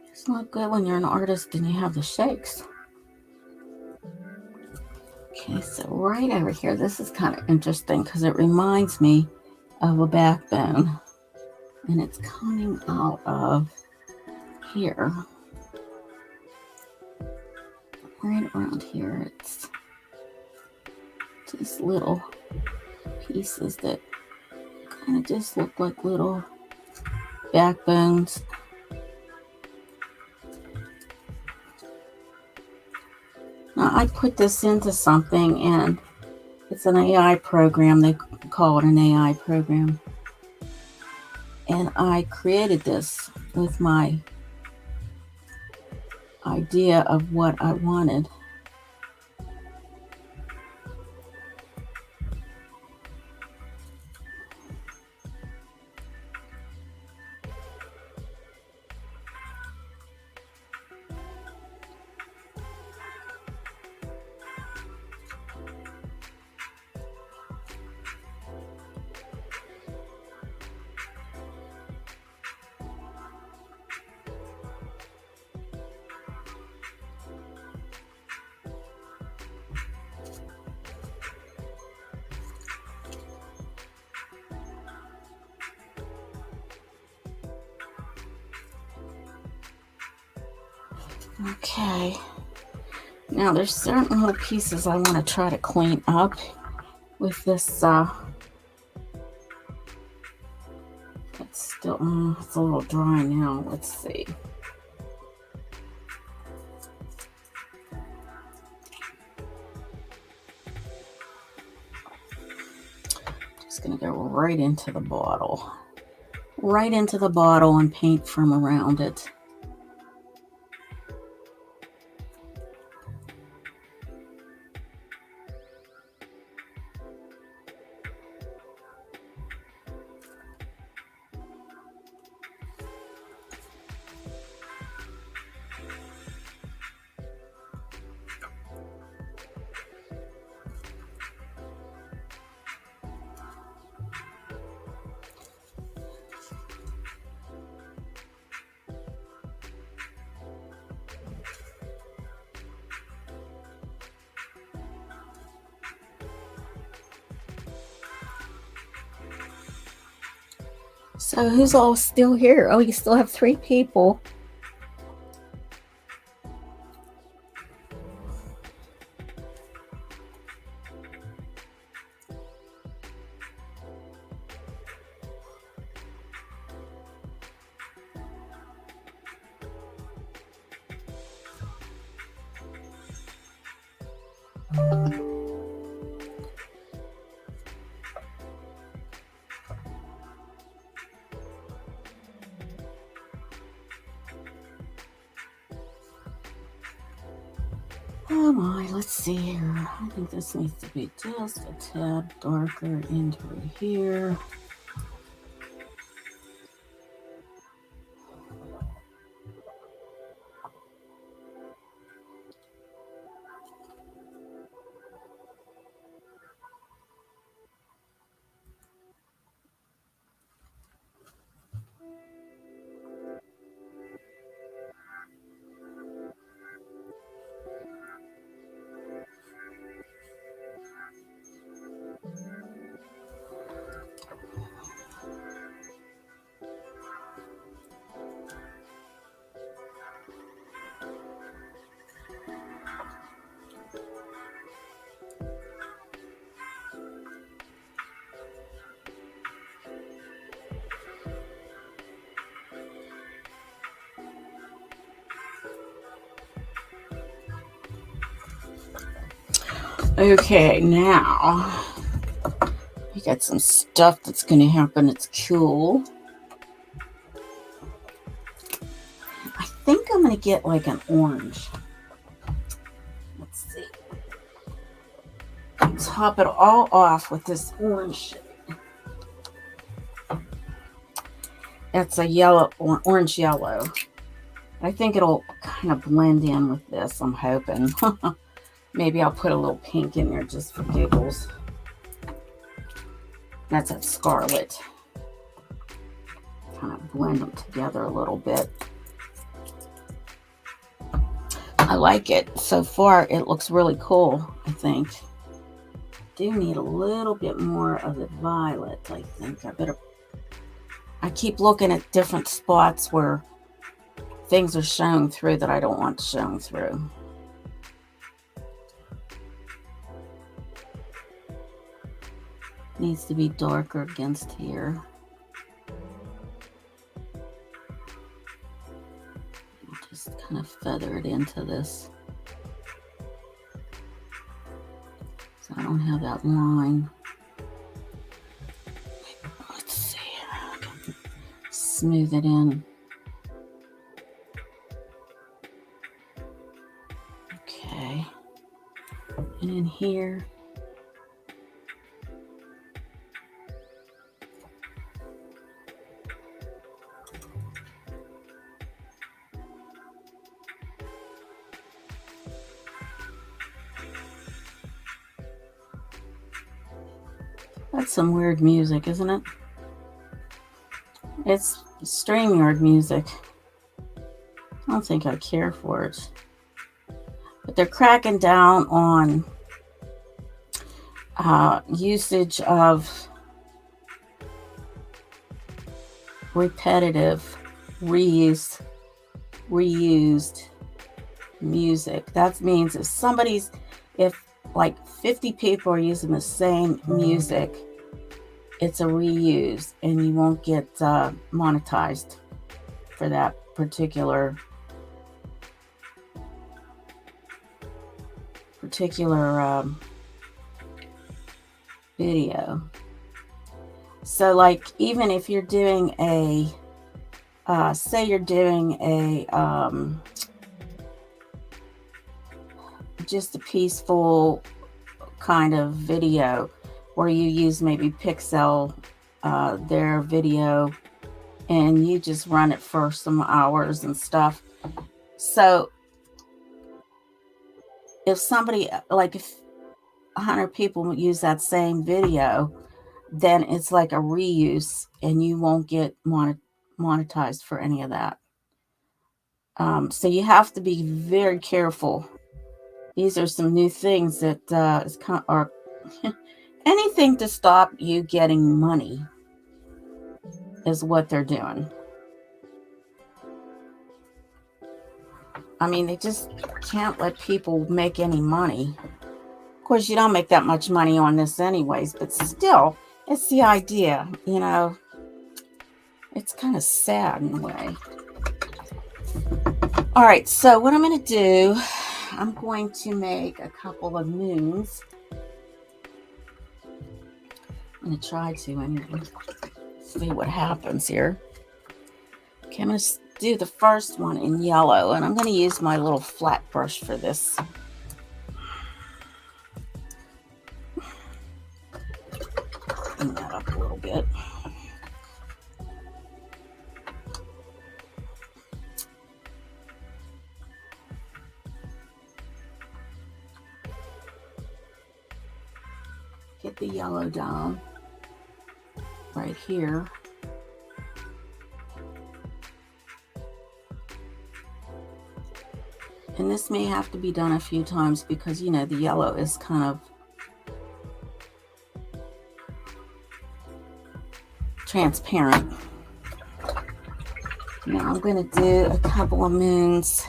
It's not good when you're an artist and you have the shakes. Okay, so right over here, this is kind of interesting because it reminds me of a backbone, and it's coming out of here. Right around here, it's just little pieces that kind of just look like little backbones. Now, I put this into something, and it's an AI program. They call it an AI program. And I created this with my idea of what I wanted. Okay, now there's certain little pieces I want to try to clean up with this. It's still, it's a little dry now. Let's see. just going to go right into the bottle. Right into the bottle and paint from around it. So who's all still here? Oh, you still have 3 people. Oh my, let's see here. I think this needs to be just a tad darker into here. Okay, now we got some stuff that's going to happen. It's cool. I think I'm going to get like an orange. Let's see. Top it all off with this orange. That's a yellow, orange yellow. I think it'll kind of blend in with this, I'm hoping. Maybe I'll put a little pink in there just for giggles. That's a scarlet. Kind of blend them together a little bit. I like it. So far, it looks really cool, I think. Do need a little bit more of the violet, I think. I keep looking at different spots where things are showing through that I don't want showing through. Needs to be darker against here. Just kind of feather it into this. So I don't have that line. Let's see. I can smooth it in. Okay. And in here. That's some weird music, isn't it? It's StreamYard music. I don't think I care for it. But they're cracking down on usage of repetitive, reused music. That means if like 50 people are using the same music, it's a reuse and you won't get monetized for that particular video. So like, even if you're doing a, say you're doing a, just a peaceful kind of video where you use maybe Pixel, their video, and you just run it for some hours and stuff. So if somebody, like if 100 people use that same video, then it's like a reuse and you won't get monetized for any of that. So you have to be very careful. These are some new things that are anything to stop you getting money is what they're doing. I mean, they just can't let people make any money. Of course, you don't make that much money on this anyways, but still, it's the idea, you know. It's kind of sad in a way. All right, so what I'm going to do, I'm going to make a couple of moons. I'm going to try to anyway. See what happens here. Okay, I'm going to do the first one in yellow, and I'm going to use my little flat brush for this. Clean that up a little bit. Get the yellow down right here. And this may have to be done a few times because, you know, the yellow is kind of transparent. Now I'm going to do a couple of moons,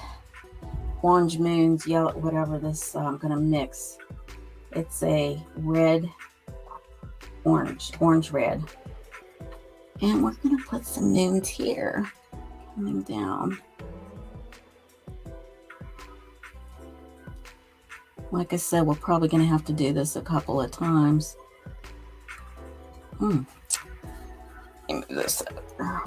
orange moons, yellow, whatever this I'm going to mix. It's a red, orange red. And we're going to put some moons here, coming down. Like I said, we're probably going to have to do this a couple of times. Let me move this over.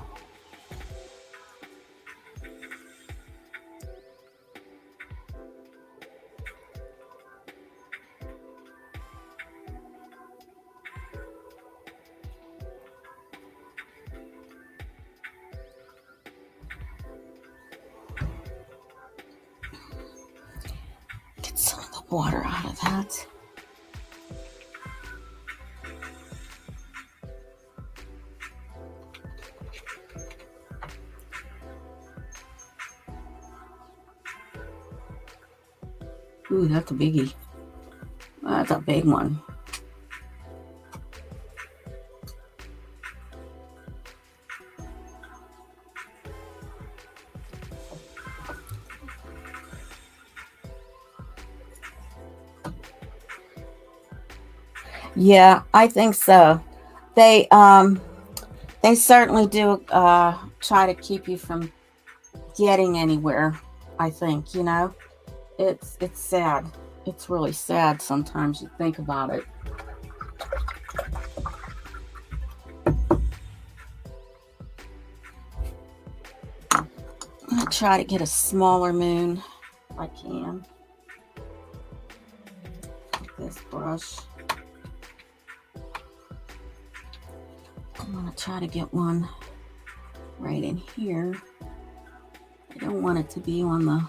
Get some of the water out of that. Ooh, that's a biggie. That's a big one. Yeah, I think so. They certainly do try to keep you from getting anywhere. I think, you know, it's sad. It's really sad sometimes you think about it. I'm gonna try to get a smaller moon if I can. With this brush. I'm going to try to get one right in here. I don't want it to be on the...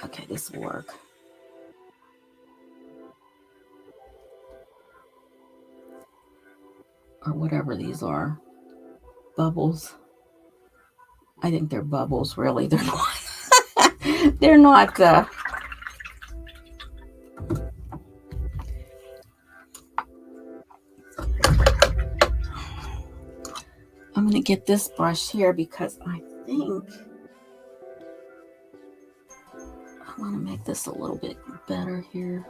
Okay, this will work. Or whatever these are. Bubbles. I think they're bubbles, really. They're not. They're not... I'm going to get this brush here because I think I want to make this a little bit better here.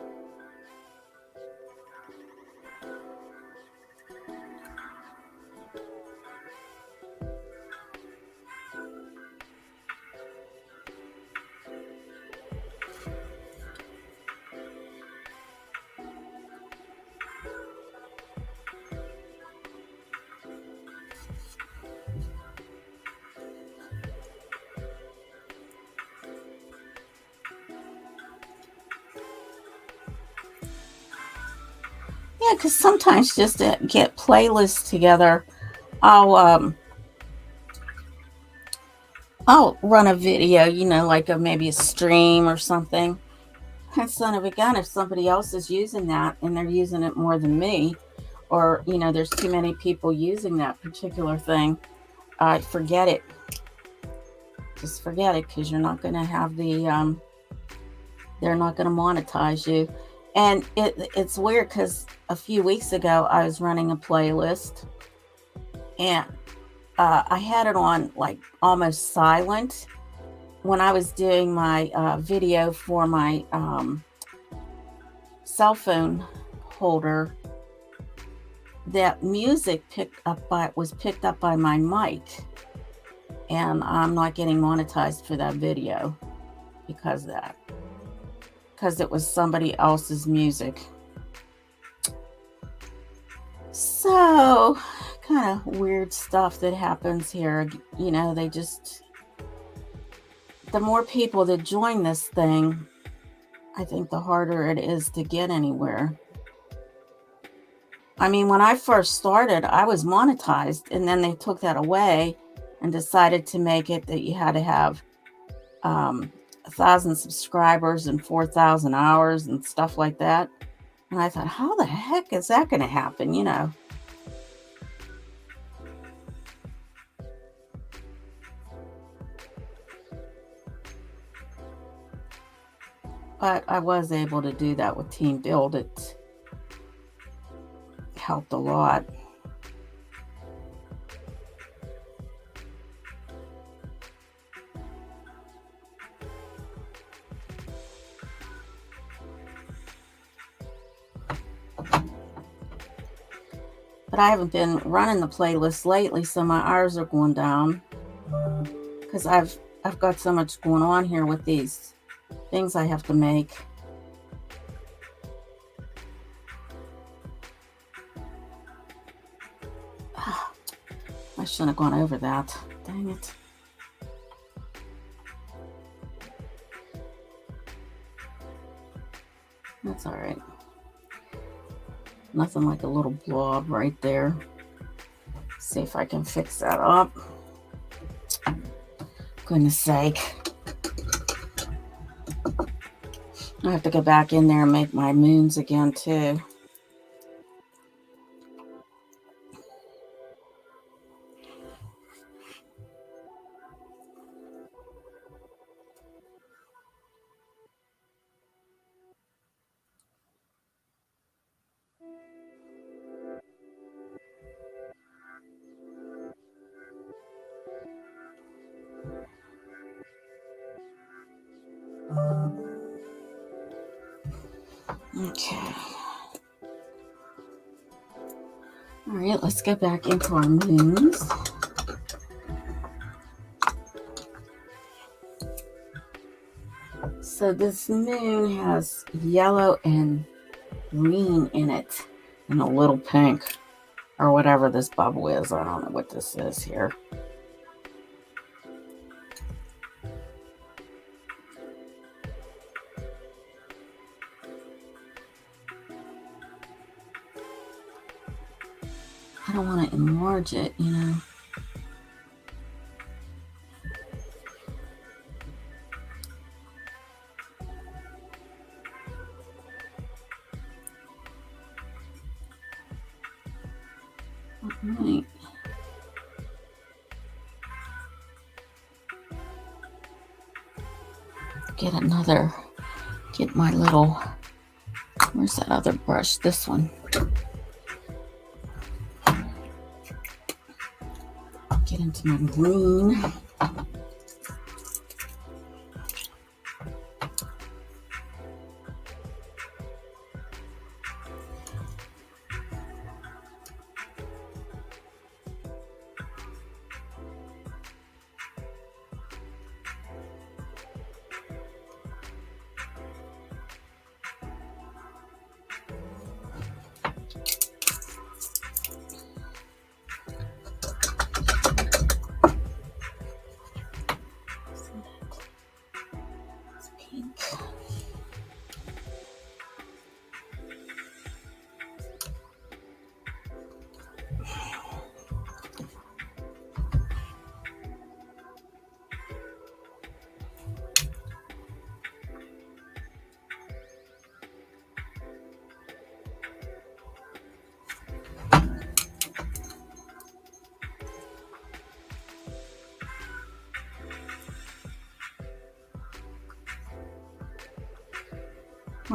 Yeah, because sometimes just to get playlists together, I'll I'll run a video, like maybe a stream or something. And son of a gun, if somebody else is using that and they're using it more than me, or there's too many people using that particular thing, forget it. Just forget it, because you're not going to have they're not going to monetize you. And it's weird, because a few weeks ago I was running a playlist, and I had it on like almost silent when I was doing my video for my cell phone holder. That music was picked up by my mic, and I'm not getting monetized for that video because of that, because it was somebody else's music. So kind of weird stuff that happens here. They just, the more people that join this thing, I think the harder it is to get anywhere. I mean, when I first started, I was monetized, and then they took that away and decided to make it that you had to have 1,000 subscribers and 4,000 hours and stuff like that. And I thought, how the heck is that going to happen, But I was able to do that with Team Build. It helped a lot. But I haven't been running the playlist lately, so my hours are going down, because I've got so much going on here with these things I have to make. I shouldn't have gone over that. Dang it. That's all right. Nothing like a little blob right there. See if I can fix that up. Goodness sake. I have to go back in there and make my moons again too. Okay. All right, let's get back into our moons. So this moon has yellow and green in it, and a little pink, or whatever this bubble is. I don't know what this is here. I don't want to enlarge it, All right. Get my little, where's that other brush? This one. Get into my green.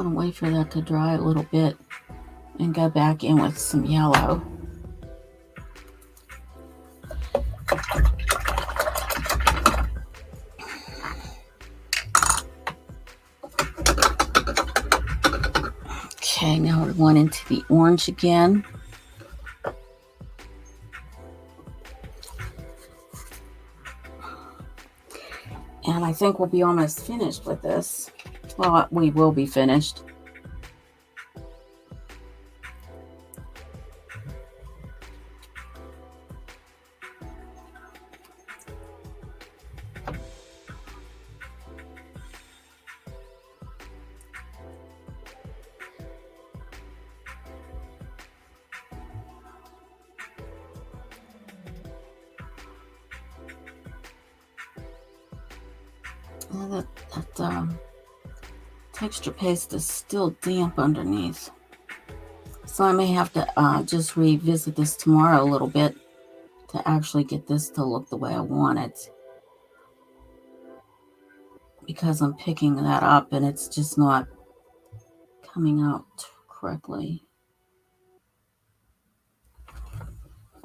I'm going to wait for that to dry a little bit and go back in with some yellow. Okay, now we're going into the orange again. And I think we'll be almost finished with this. Well, we will be finished. That texture paste is still damp underneath. So I may have to just revisit this tomorrow a little bit to actually get this to look the way I want it. Because I'm picking that up and it's just not coming out correctly.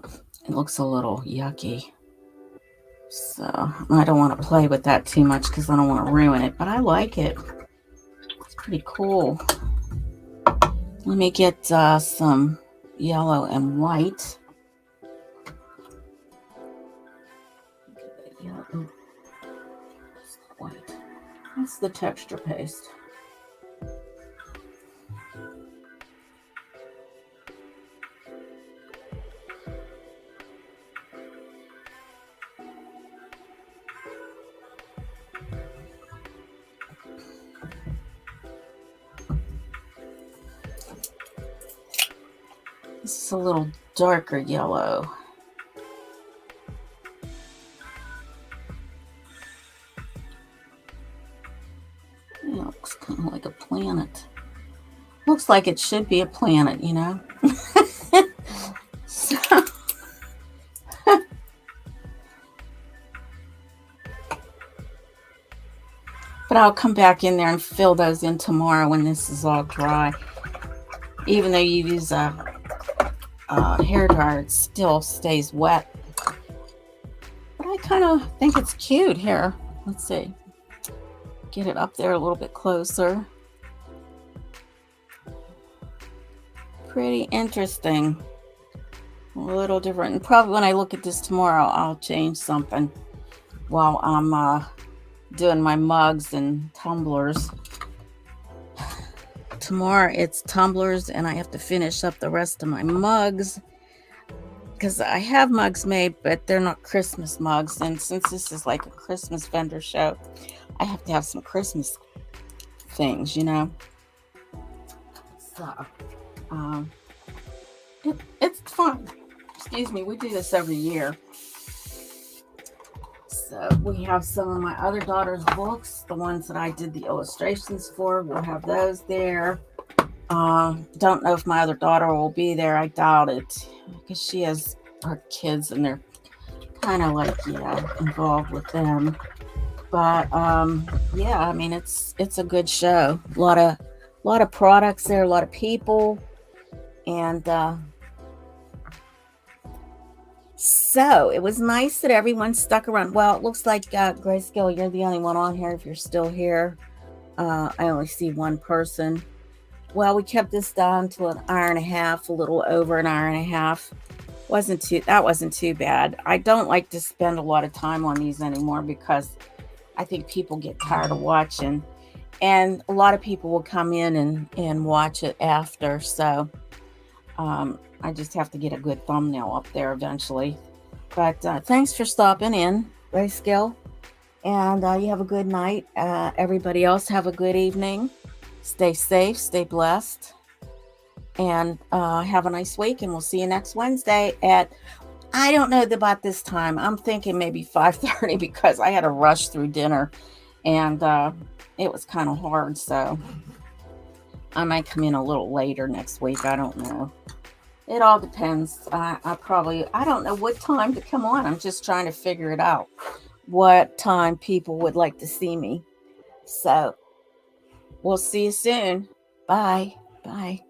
It looks a little yucky. So I don't want to play with that too much because I don't want to ruin it, but I like it. It's pretty cool. Let me get some yellow and white. Yellow. White. That's the texture paste. This is a little darker yellow. It looks kind of like a planet. Looks like it should be a planet, you know? So, but I'll come back in there and fill those in tomorrow when this is all dry. Even though you use a hair dryer, it still stays wet. But I kind of think it's cute here. Let's see. Get it up there a little bit closer. Pretty interesting. A little different. And probably when I look at this tomorrow, I'll change something while I'm doing my mugs and tumblers. Tomorrow it's tumblers, and I have to finish up the rest of my mugs because I have mugs made, but they're not Christmas mugs. And since this is like a Christmas vendor show, I have to have some Christmas things, you know. So it's fun. Excuse me, we do this every year. So we have some of my other daughter's books, the ones that I did the illustrations for. We'll have those there. Don't know if my other daughter will be there. I doubt it because she has her kids and they're kind of like, involved with them. But yeah, I mean, it's a good show. A lot of products there, a lot of people, and so it was nice that everyone stuck around. Well, it looks like Grayscale, you're the only one on here. If you're still here, I only see one person. Well, we kept this down to an hour and a half, a little over an hour and a half. That wasn't too bad. I don't like to spend a lot of time on these anymore because I think people get tired of watching, and a lot of people will come in and watch it after. So I just have to get a good thumbnail up there eventually. But thanks for stopping in, Grayscale. And you have a good night. Everybody else have a good evening. Stay safe, stay blessed, and have a nice week. And we'll see you next Wednesday at, I don't know about this time. I'm thinking maybe 5:30 because I had to rush through dinner and it was kind of hard. So I might come in a little later next week. I don't know. It all depends. I don't know what time to come on. I'm just trying to figure it out, what time people would like to see me. So we'll see you soon. Bye. Bye.